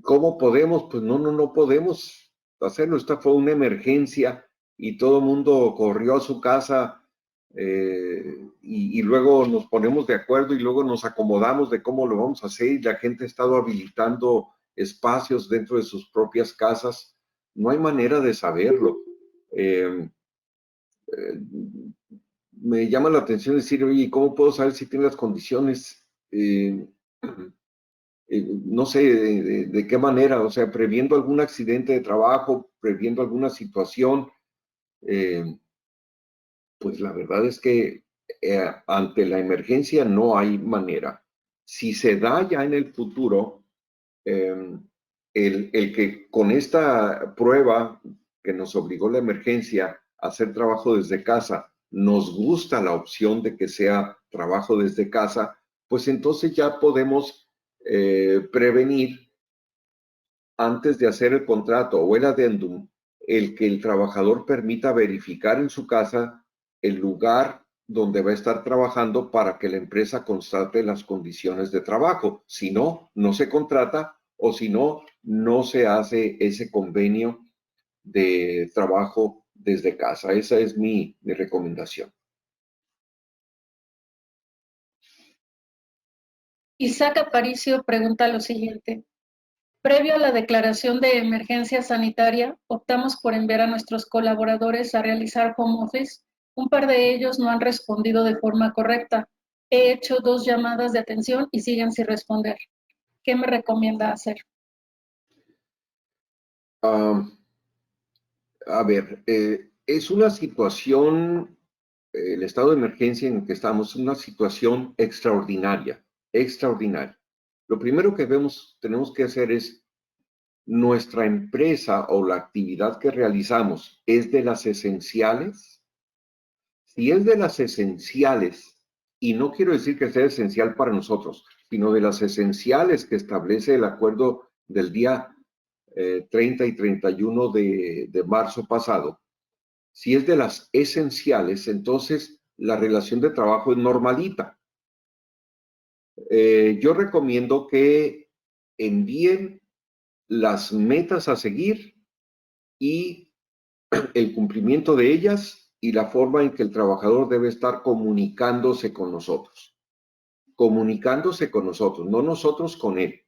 ¿Cómo podemos? Pues no podemos hacerlo. Esta fue una emergencia y todo el mundo corrió a su casa y luego nos ponemos de acuerdo y luego nos acomodamos de cómo lo vamos a hacer y la gente ha estado habilitando espacios dentro de sus propias casas. No hay manera de saberlo. Me llama la atención decir, oye, ¿cómo puedo saber si tiene las condiciones? No sé de qué manera, o sea, previendo algún accidente de trabajo, previendo alguna situación, pues la verdad es que ante la emergencia no hay manera. Si se da ya en el futuro, el que con esta prueba que nos obligó la emergencia a hacer trabajo desde casa, nos gusta la opción de que sea trabajo desde casa, pues entonces ya podemos prevenir antes de hacer el contrato o el adendum, el que el trabajador permita verificar en su casa el lugar donde va a estar trabajando para que la empresa constate las condiciones de trabajo. Si no, no se contrata o si no, no se hace ese convenio de trabajo desde casa. Esa es mi recomendación. Isaac Aparicio pregunta lo siguiente. Previo a la declaración de emergencia sanitaria, optamos por enviar a nuestros colaboradores a realizar home office. Un par de ellos no han respondido de forma correcta. He hecho 2 llamadas de atención y siguen sin responder. ¿Qué me recomienda hacer? A ver, es una situación, el estado de emergencia en el que estamos, una situación extraordinaria, extraordinaria. Lo primero que tenemos que hacer es, nuestra empresa o la actividad que realizamos es de las esenciales. Si es de las esenciales, y no quiero decir que sea esencial para nosotros, sino de las esenciales que establece el acuerdo del día 30 y 31 de marzo pasado, si es de las esenciales, entonces la relación de trabajo es normalita. Yo recomiendo que envíen las metas a seguir y el cumplimiento de ellas y la forma en que el trabajador debe estar comunicándose con nosotros. Comunicándose con nosotros, no nosotros con él.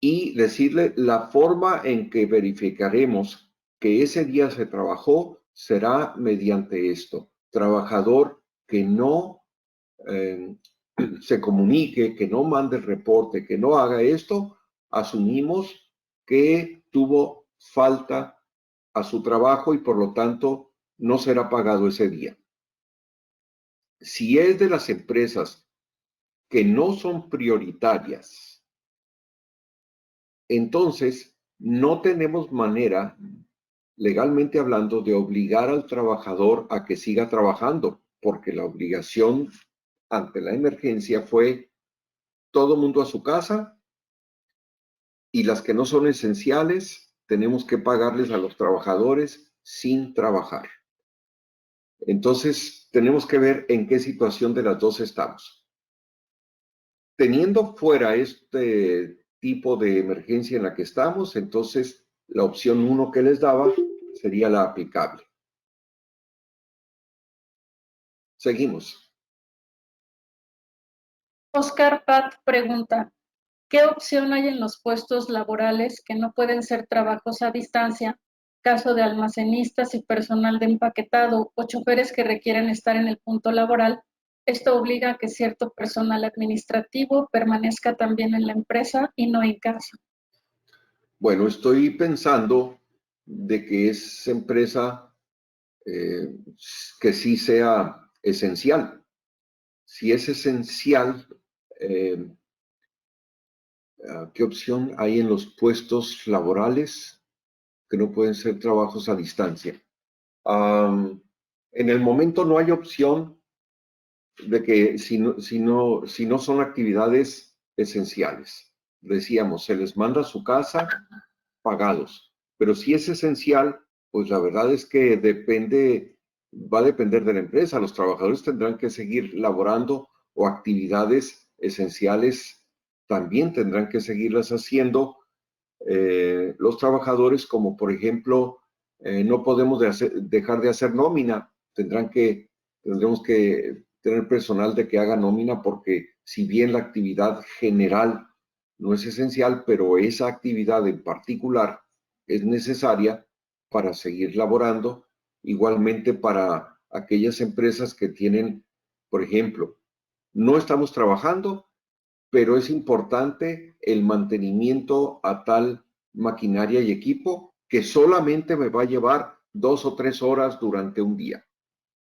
Y decirle la forma en que verificaremos que ese día se trabajó será mediante esto. Trabajador que no se comunique, que no mande el reporte, que no haga esto, asumimos que tuvo falta a su trabajo y por lo tanto no será pagado ese día. Si es de las empresas que no son prioritarias, entonces no tenemos manera, legalmente hablando, de obligar al trabajador a que siga trabajando, porque la obligación ante la emergencia fue todo mundo a su casa y las que no son esenciales tenemos que pagarles a los trabajadores sin trabajar. Entonces, tenemos que ver en qué situación de las dos estamos. Teniendo fuera este tipo de emergencia en la que estamos, entonces la opción 1 que les daba sería la aplicable. Seguimos. Oscar Pat pregunta, ¿Qué opción hay en los puestos laborales que no pueden ser trabajos a distancia? Caso de almacenistas y personal de empaquetado o choferes que requieren estar en el punto laboral. Esto obliga a que cierto personal administrativo permanezca también en la empresa y no en casa. Bueno, estoy pensando de que es empresa que sí sea esencial. Si es esencial, eh, ¿qué opción hay en los puestos laborales que no pueden ser trabajos a distancia? En el momento no hay opción de que si no son actividades esenciales. Decíamos, se les manda a su casa pagados, pero si es esencial, pues la verdad es que va a depender de la empresa. Los trabajadores tendrán que seguir laborando o actividades esenciales también tendrán que seguirlas haciendo los trabajadores, como por ejemplo, no podemos dejar de hacer nómina, tendremos que tener personal de que haga nómina porque si bien la actividad general no es esencial, pero esa actividad en particular es necesaria para seguir laborando, igualmente para aquellas empresas que tienen, por ejemplo, no estamos trabajando, pero es importante el mantenimiento a tal maquinaria y equipo que solamente me va a llevar 2 o 3 horas durante un día.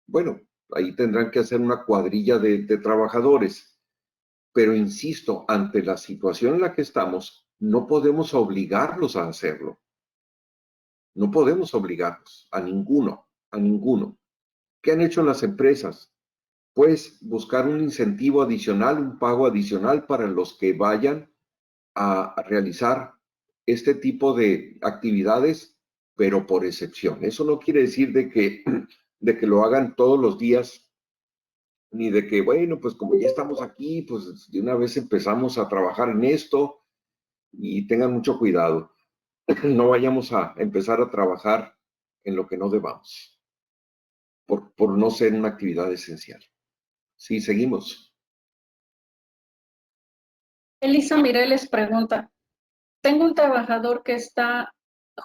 Bueno, ahí tendrán que hacer una cuadrilla de trabajadores, pero insisto, ante la situación en la que estamos, no podemos obligarlos a hacerlo. No podemos obligarlos a ninguno, a ninguno. ¿Qué han hecho las empresas? Pues buscar un incentivo adicional, un pago adicional para los que vayan a realizar este tipo de actividades, pero por excepción. Eso no quiere decir de que lo hagan todos los días, ni de que, bueno, pues como ya estamos aquí, pues de una vez empezamos a trabajar en esto y tengan mucho cuidado. No vayamos a empezar a trabajar en lo que no debamos, por no ser una actividad esencial. Sí, seguimos. Elisa Mireles pregunta, tengo un trabajador que está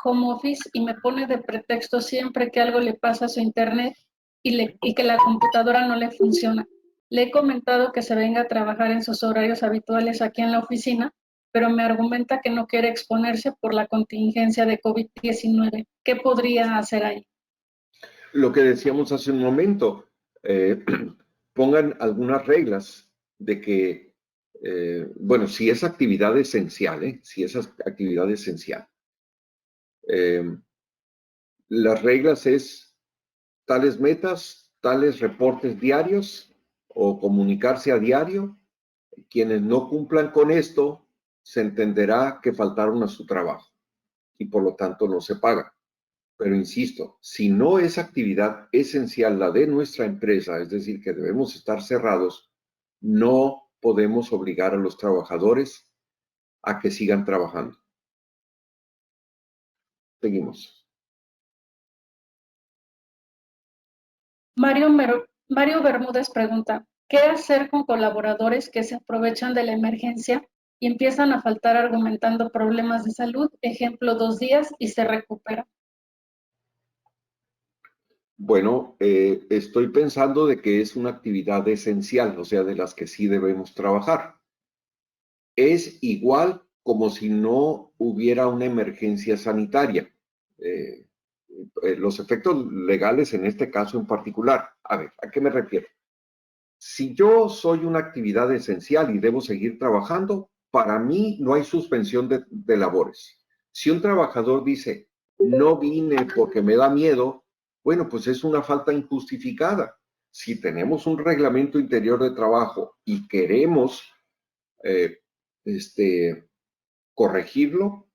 home office y me pone de pretexto siempre que algo le pasa a su internet y que la computadora no le funciona. Le he comentado que se venga a trabajar en sus horarios habituales aquí en la oficina, pero me argumenta que no quiere exponerse por la contingencia de COVID-19. ¿Qué podría hacer ahí? Lo que decíamos hace un momento, eh, pongan algunas reglas de que, bueno, si es actividad esencial, si es actividad esencial, eh, las reglas es tales metas, tales reportes diarios o comunicarse a diario. Quienes no cumplan con esto, se entenderá que faltaron a su trabajo y por lo tanto no se paga. Pero insisto, si no es actividad esencial la de nuestra empresa, es decir, que debemos estar cerrados, no podemos obligar a los trabajadores a que sigan trabajando. Seguimos. Mario Bermúdez pregunta, ¿qué hacer con colaboradores que se aprovechan de la emergencia y empiezan a faltar argumentando problemas de salud? Ejemplo, 2 días y se recupera. Bueno, estoy pensando de que es una actividad esencial, o sea, de las que sí debemos trabajar. Es igual como si no hubiera una emergencia sanitaria. Eh, los efectos legales en este caso en particular. A ver, ¿a qué me refiero? Si yo soy una actividad esencial y debo seguir trabajando, para mí no hay suspensión de labores. Si un trabajador dice, no vine porque me da miedo, bueno, pues es una falta injustificada. Si tenemos un reglamento interior de trabajo y queremos eh, corregirlo,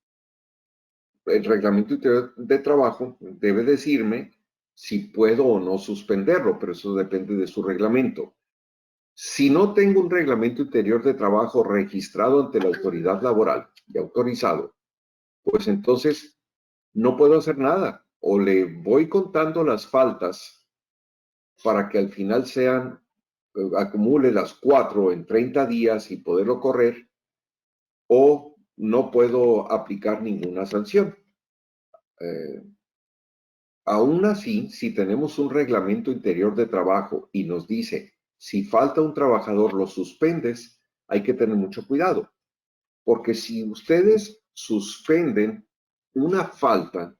el reglamento interior de trabajo debe decirme si puedo o no suspenderlo, pero eso depende de su reglamento. Si no tengo un reglamento interior de trabajo registrado ante la autoridad laboral y autorizado, pues entonces no puedo hacer nada. O le voy contando las faltas para que al final acumule las 4 en 30 días y poderlo correr, o no puedo aplicar ninguna sanción. Aún así, si tenemos un reglamento interior de trabajo y nos dice, si falta un trabajador, lo suspendes, hay que tener mucho cuidado. Porque si ustedes suspenden una falta,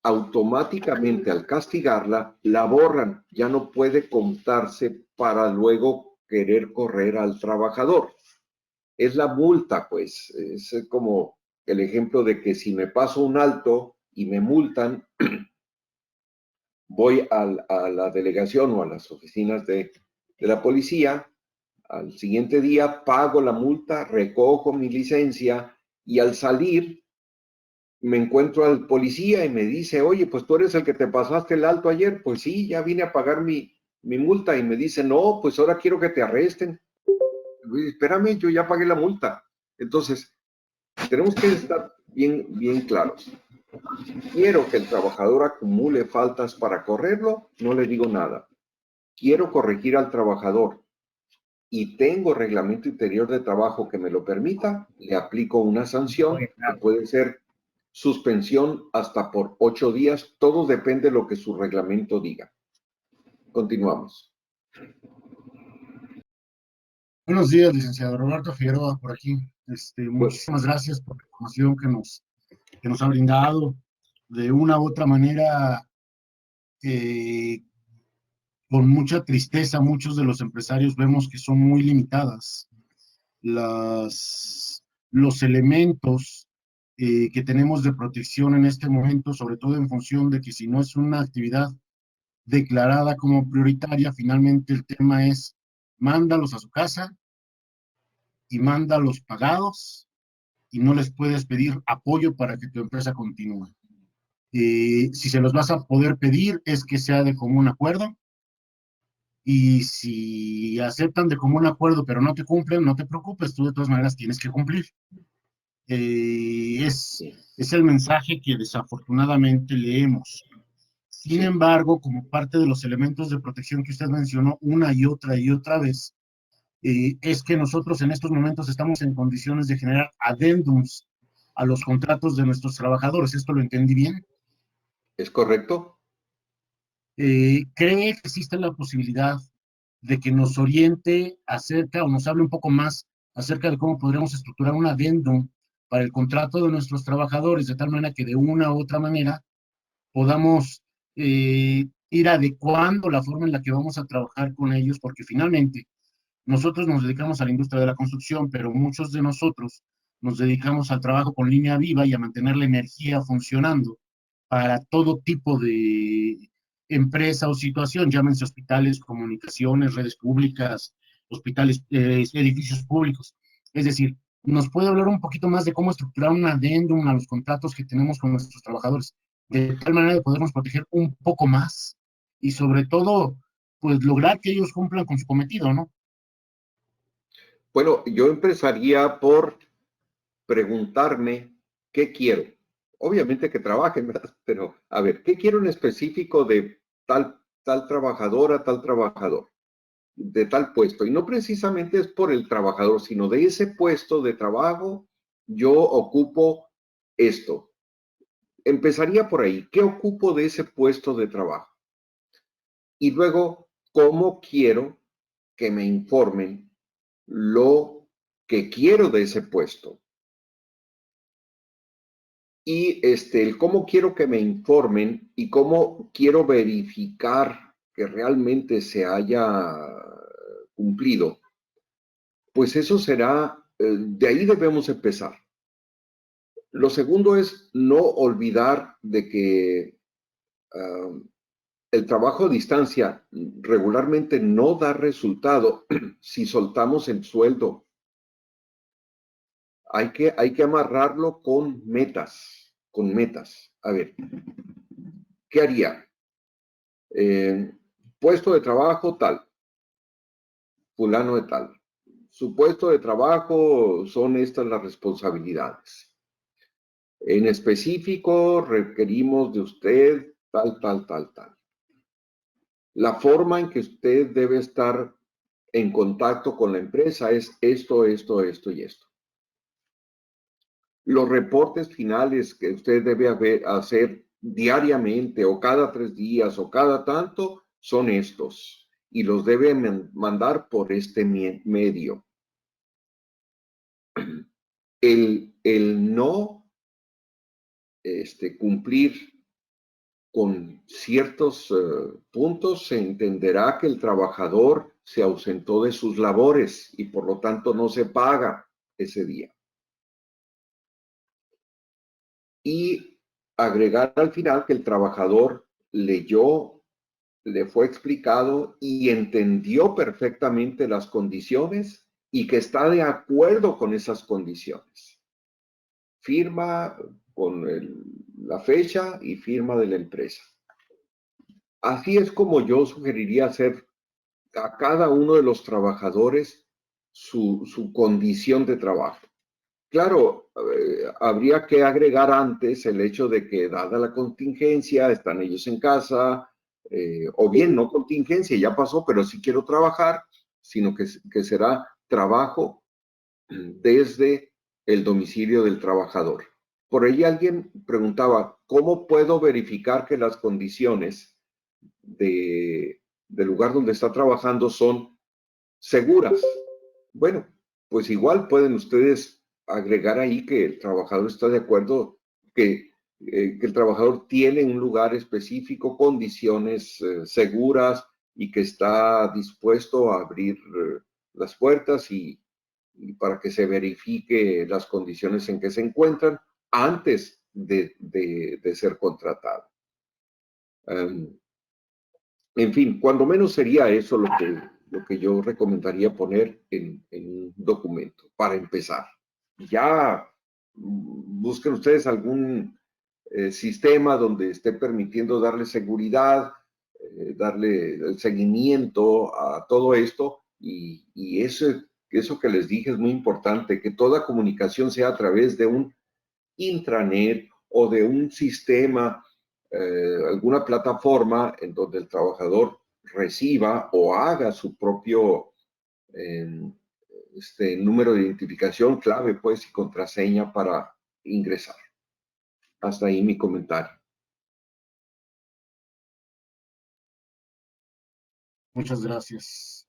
automáticamente al castigarla, la borran. Ya no puede contarse para luego querer correr al trabajador. Es la multa, pues. Es como el ejemplo de que si me paso un alto y me multan, voy a la delegación o a las oficinas de la policía, al siguiente día pago la multa, recojo mi licencia y al salir me encuentro al policía y me dice, oye, pues tú eres el que te pasaste el alto ayer. Pues sí, ya vine a pagar mi multa. Y me dice, no, pues ahora quiero que te arresten. Espérame, yo ya pagué la multa. Entonces, tenemos que estar bien claros. Si quiero que el trabajador acumule faltas para correrlo, no le digo nada. Quiero corregir al trabajador y tengo reglamento interior de trabajo que me lo permita, le aplico una sanción que puede ser suspensión hasta por 8 días. Todo depende de lo que su reglamento diga. Continuamos. Buenos días, licenciado Roberto Figueroa, por aquí. Pues, Muchísimas gracias por la información que nos ha brindado. De una u otra manera, con mucha tristeza, muchos de los empresarios vemos que son muy limitadas los elementos que tenemos de protección en este momento, sobre todo en función de que si no es una actividad declarada como prioritaria, finalmente el tema es mándalos a su casa y mándalos pagados y no les puedes pedir apoyo para que tu empresa continúe. Si se los vas a poder pedir es que sea de común acuerdo, y si aceptan de común acuerdo pero no te cumplen, no te preocupes, tú de todas maneras tienes que cumplir. Es el mensaje que desafortunadamente leemos. Sin embargo, como parte de los elementos de protección que usted mencionó una y otra vez, es que nosotros en estos momentos estamos en condiciones de generar adendums a los contratos de nuestros trabajadores. ¿Esto lo entendí bien? ¿Es correcto? ¿Cree que existe la posibilidad de que nos oriente acerca o nos hable un poco más acerca de cómo podríamos estructurar un adendum para el contrato de nuestros trabajadores, de tal manera que de una u otra manera podamos ir adecuando la forma en la que vamos a trabajar con ellos? Porque finalmente nosotros nos dedicamos a la industria de la construcción, pero muchos de nosotros nos dedicamos al trabajo con línea viva y a mantener la energía funcionando para todo tipo de empresa o situación, llámense hospitales, comunicaciones, redes públicas, hospitales, edificios públicos. Es decir, ¿nos puede hablar un poquito más de cómo estructurar un adendum a los contratos que tenemos con nuestros trabajadores, de tal manera de podernos proteger un poco más y sobre todo, pues lograr que ellos cumplan con su cometido, ¿no? Bueno, yo empezaría por preguntarme qué quiero. Obviamente que trabajen, ¿verdad? Pero a ver, ¿qué quiero en específico de tal trabajadora, tal trabajador, de tal puesto? Y no precisamente es por el trabajador, sino de ese puesto de trabajo, yo ocupo esto. Empezaría por ahí. ¿Qué ocupo de ese puesto de trabajo? Y luego, ¿cómo quiero que me informen lo que quiero de ese puesto? Y el cómo quiero que me informen y cómo quiero verificar que realmente se haya cumplido, pues eso será, de ahí debemos empezar. Lo segundo es no olvidar de que el trabajo a distancia regularmente no da resultado si soltamos el sueldo. Hay que amarrarlo con metas, con metas. A ver, ¿qué haría? Puesto de trabajo tal, fulano de tal. Su puesto de trabajo son estas las responsabilidades. En específico, requerimos de usted tal. La forma en que usted debe estar en contacto con la empresa es esto y esto. Los reportes finales que usted debe hacer diariamente o cada 3 días o cada tanto son estos y los debe mandar por este medio. El no cumplir con ciertos puntos, se entenderá que el trabajador se ausentó de sus labores y por lo tanto no se paga ese día. Y agregar al final que el trabajador leyó, le fue explicado y entendió perfectamente las condiciones y que está de acuerdo con esas condiciones. Firma con la fecha y firma de la empresa. Así es como yo sugeriría hacer a cada uno de los trabajadores su condición de trabajo. Claro, habría que agregar antes el hecho de que dada la contingencia, están ellos en casa, o bien no contingencia, ya pasó, pero sí quiero trabajar, sino que será trabajo desde el domicilio del trabajador. Por ahí alguien preguntaba, ¿cómo puedo verificar que las condiciones del lugar donde está trabajando son seguras? Bueno, pues igual pueden ustedes agregar ahí que el trabajador está de acuerdo, que el trabajador tiene un lugar específico, condiciones seguras y que está dispuesto a abrir las puertas y para que se verifique las condiciones en que se encuentran antes de ser contratado. En fin, cuando menos sería eso lo que yo recomendaría poner en un documento para empezar. Ya busquen ustedes algún sistema donde esté permitiendo darle seguridad, darle el seguimiento a todo esto y eso que les dije es muy importante, que toda comunicación sea a través de un intranet o de un sistema, alguna plataforma en donde el trabajador reciba o haga su propio número de identificación, clave pues y contraseña para ingresar. Hasta ahí mi comentario. Muchas gracias.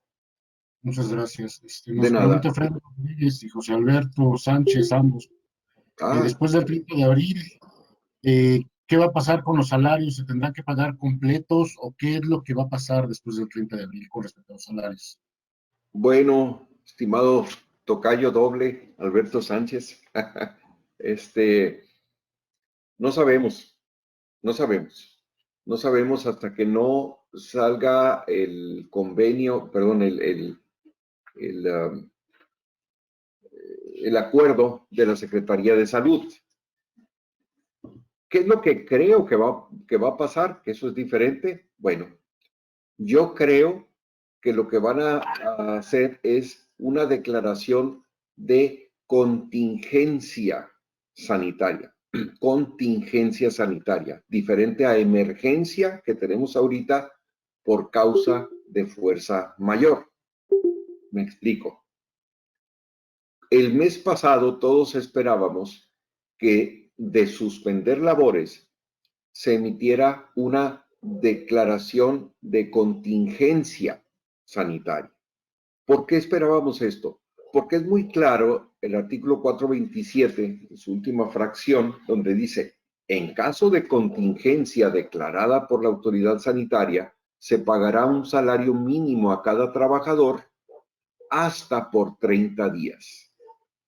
Muchas gracias. De Nos nada. pregunta Fred Rodríguez y José Alberto Sánchez, ambos. Después del 30 de abril, ¿qué va a pasar con los salarios? ¿Se tendrán que pagar completos o qué es lo que va a pasar después del 30 de abril con respecto a los salarios? Bueno, estimado tocayo doble, Alberto Sánchez, no sabemos hasta que no salga el convenio, perdón, el acuerdo de la Secretaría de Salud. ¿Qué es lo que creo que va a pasar? Que eso es diferente. Bueno, yo creo que lo que van a hacer es una declaración de contingencia sanitaria. Contingencia sanitaria, diferente a emergencia que tenemos ahorita por causa de fuerza mayor. Me explico. El mes pasado todos esperábamos que de suspender labores se emitiera una declaración de contingencia sanitaria. ¿Por qué esperábamos esto? Porque es muy claro el artículo 427, en su última fracción, donde dice, en caso de contingencia declarada por la autoridad sanitaria, se pagará un salario mínimo a cada trabajador hasta por 30 días.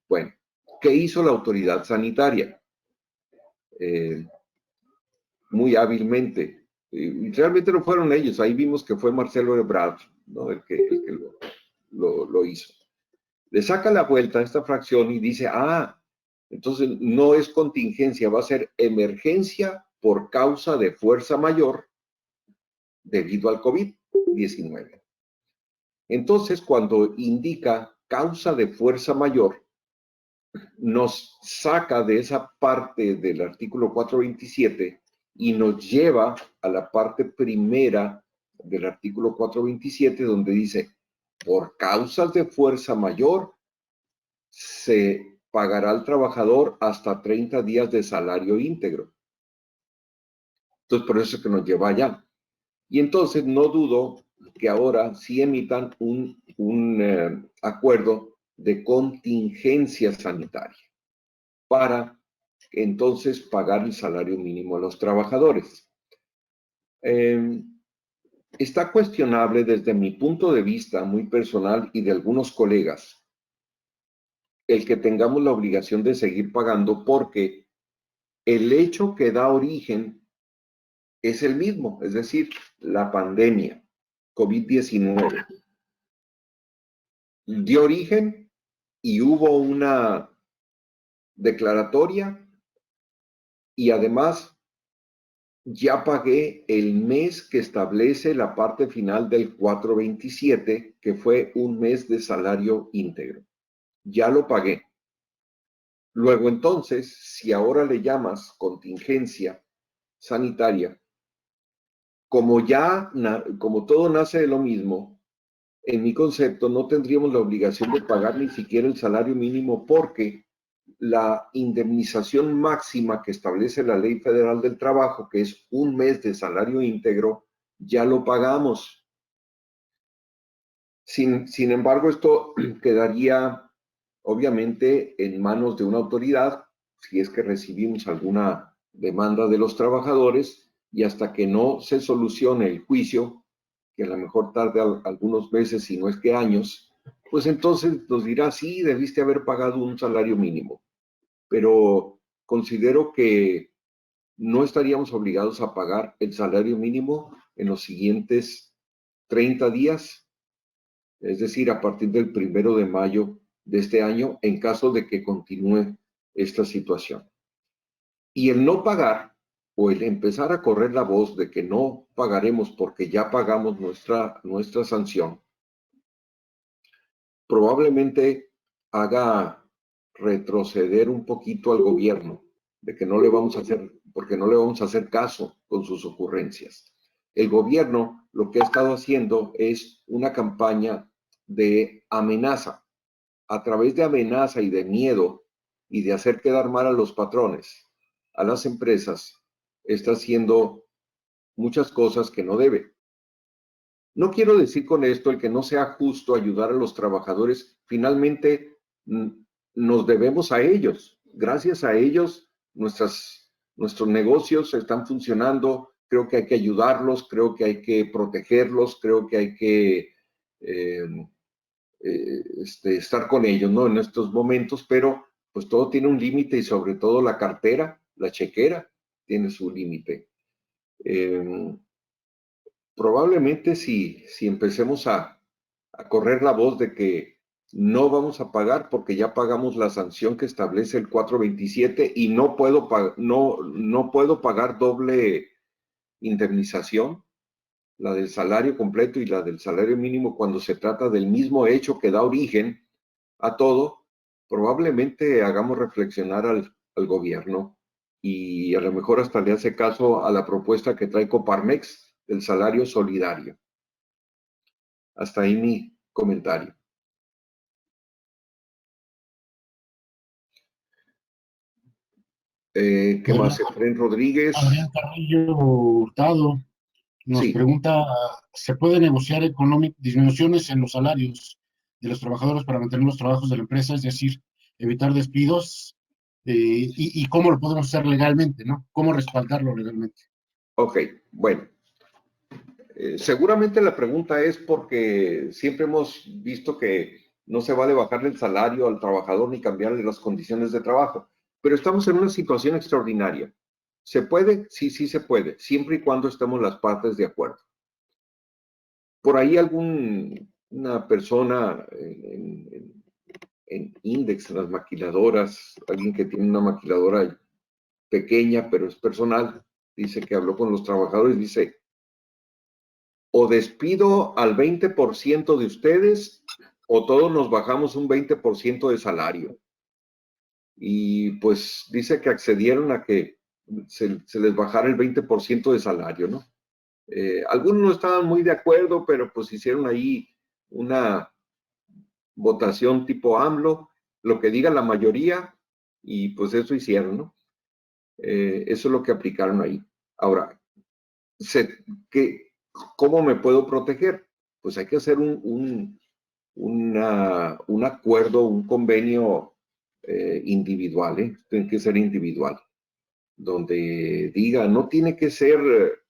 Bueno, ¿qué hizo la autoridad sanitaria? Muy hábilmente. Realmente no fueron ellos, ahí vimos que fue Marcelo Ebrard, ¿no? el que lo hizo. Le saca la vuelta a esta fracción y dice, entonces no es contingencia, va a ser emergencia por causa de fuerza mayor debido al COVID-19. Entonces, cuando indica causa de fuerza mayor, nos saca de esa parte del artículo 427 y nos lleva a la parte primera del artículo 427, donde dice, por causas de fuerza mayor, se pagará al trabajador hasta 30 días de salario íntegro. Entonces, por eso es que nos lleva allá. Y entonces no dudo que ahora sí emitan un acuerdo de contingencia sanitaria para entonces pagar el salario mínimo a los trabajadores. Está cuestionable desde mi punto de vista muy personal y de algunos colegas el que tengamos la obligación de seguir pagando, porque el hecho que da origen es el mismo, es decir, la pandemia COVID-19 dio origen y hubo una declaratoria y además ya pagué el mes que establece la parte final del 427, que fue un mes de salario íntegro. Ya lo pagué. Luego entonces, si ahora le llamas contingencia sanitaria, como todo nace de lo mismo, en mi concepto no tendríamos la obligación de pagar ni siquiera el salario mínimo, porque la indemnización máxima que establece la Ley Federal del Trabajo, que es un mes de salario íntegro, ya lo pagamos. Sin embargo, esto quedaría obviamente en manos de una autoridad, si es que recibimos alguna demanda de los trabajadores, y hasta que no se solucione el juicio, que a lo mejor tarde algunos meses, si no es que años, pues entonces nos dirá, sí, debiste haber pagado un salario mínimo. Pero considero que no estaríamos obligados a pagar el salario mínimo en los siguientes 30 días, es decir, a partir del 1 de mayo de este año, en caso de que continúe esta situación. Y el no pagar o el empezar a correr la voz de que no pagaremos porque ya pagamos nuestra sanción, probablemente haga retroceder un poquito al gobierno, de que no le vamos a hacer, porque no le vamos a hacer caso con sus ocurrencias. El gobierno lo que ha estado haciendo es una campaña de amenaza. A través de amenaza y de miedo y de hacer quedar mal a los patrones, a las empresas, está haciendo muchas cosas que no debe. No quiero decir con esto el que no sea justo ayudar a los trabajadores. Finalmente, nos debemos a ellos. Gracias a ellos, nuestros negocios están funcionando. Creo que hay que ayudarlos, creo que hay que protegerlos, creo que hay que estar con ellos, ¿no? En estos momentos, pero pues todo tiene un límite, y sobre todo la cartera, la chequera, tiene su límite. Probablemente si empecemos a correr la voz de que no vamos a pagar porque ya pagamos la sanción que establece el 427 y no puedo pagar doble indemnización, la del salario completo y la del salario mínimo, cuando se trata del mismo hecho que da origen a todo, probablemente hagamos reflexionar al gobierno, y a lo mejor hasta le hace caso a la propuesta que trae Coparmex del salario solidario. Hasta ahí mi comentario. ¿Qué más? Efraín Rodríguez. Adrián Carrillo Hurtado nos pregunta, ¿se puede negociar disminuciones en los salarios de los trabajadores para mantener los trabajos de la empresa? Es decir, evitar despidos, y cómo lo podemos hacer legalmente, ¿no? ¿Cómo respaldarlo legalmente? Ok, bueno. Seguramente la pregunta es porque siempre hemos visto que no se vale bajarle el salario al trabajador ni cambiarle las condiciones de trabajo, pero estamos en una situación extraordinaria. ¿Se puede? Sí, sí se puede, siempre y cuando estemos las partes de acuerdo. Por ahí una persona en Index, en las maquiladoras, alguien que tiene una maquiladora pequeña, pero es personal, dice que habló con los trabajadores, dice: o despido al 20% de ustedes, o todos nos bajamos un 20% de salario. Y pues dice que accedieron a que se les bajara el 20% de salario, ¿no? Algunos no estaban muy de acuerdo, pero pues hicieron ahí una votación tipo AMLO, lo que diga la mayoría, y pues eso hicieron, ¿no? Eso es lo que aplicaron ahí. Ahora, ¿cómo me puedo proteger? Pues hay que hacer un acuerdo, un convenio individual, tiene que ser individual, donde diga, no tiene que ser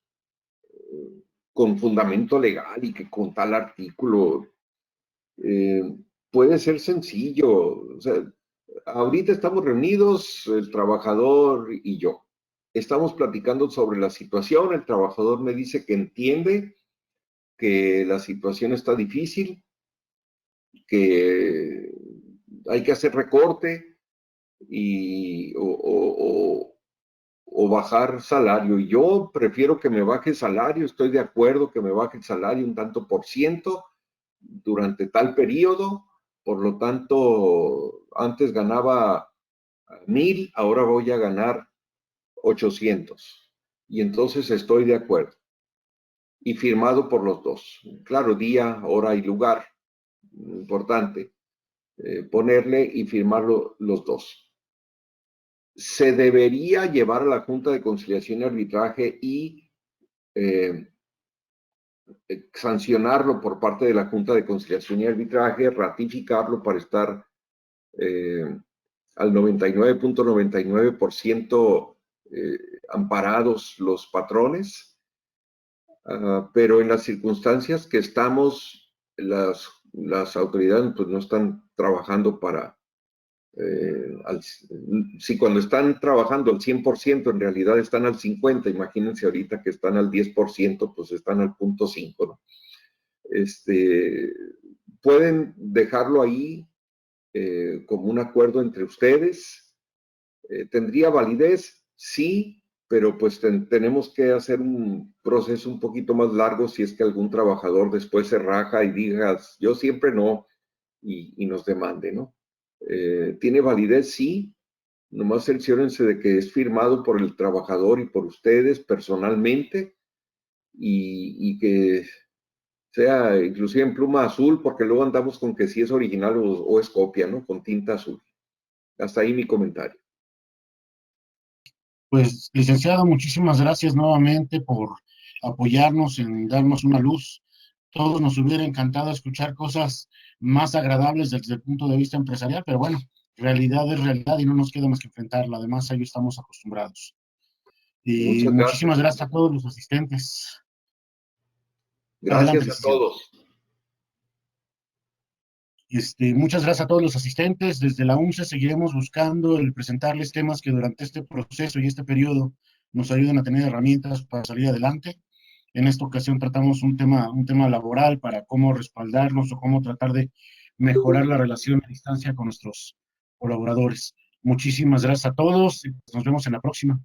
con fundamento legal y que con tal artículo, puede ser sencillo. O sea, ahorita estamos reunidos, el trabajador y yo. Estamos platicando sobre la situación, el trabajador me dice que entiende que la situación está difícil, que hay que hacer recorte o bajar salario. Y yo prefiero que me baje el salario, estoy de acuerdo que me baje el salario un tanto por ciento durante tal periodo. Por lo tanto, antes ganaba 1,000, ahora voy a ganar 800. Y entonces estoy de acuerdo. Y firmado por los dos. Claro, día, hora y lugar. Importante. Ponerle y firmarlo los dos. Se debería llevar a la Junta de Conciliación y Arbitraje y sancionarlo por parte de la Junta de Conciliación y Arbitraje, ratificarlo para estar al 99.99% amparados los patrones, pero en las circunstancias que estamos, las autoridades pues no están trabajando para, si cuando están trabajando al 100%, en realidad están al 50%, imagínense ahorita que están al 10%, pues están al 0.5%, ¿no? Pueden dejarlo ahí como un acuerdo entre ustedes. ¿Tendría validez? Sí, pero pues tenemos que hacer un proceso un poquito más largo si es que algún trabajador después se raja y diga, yo siempre no, y nos demande, ¿no? ¿Tiene validez? Sí. Nomás cerciórense de que es firmado por el trabajador y por ustedes personalmente y que sea inclusive en pluma azul, porque luego andamos con que si es original o es copia, ¿no? Con tinta azul. Hasta ahí mi comentario. Pues, licenciado, muchísimas gracias nuevamente por apoyarnos en darnos una luz. Todos nos hubiera encantado escuchar cosas más agradables desde el punto de vista empresarial, pero bueno, realidad es realidad y no nos queda más que enfrentarla. Además, a ello estamos acostumbrados. Y Muchas muchísimas gracias. gracias a todos los asistentes. Gracias Adelante, a licenciado. todos. Muchas gracias a todos los asistentes. Desde la UNCE seguiremos buscando el presentarles temas que durante este proceso y este periodo nos ayuden a tener herramientas para salir adelante. En esta ocasión tratamos un tema laboral para cómo respaldarnos o cómo tratar de mejorar la relación a distancia con nuestros colaboradores. Muchísimas gracias a todos y nos vemos en la próxima.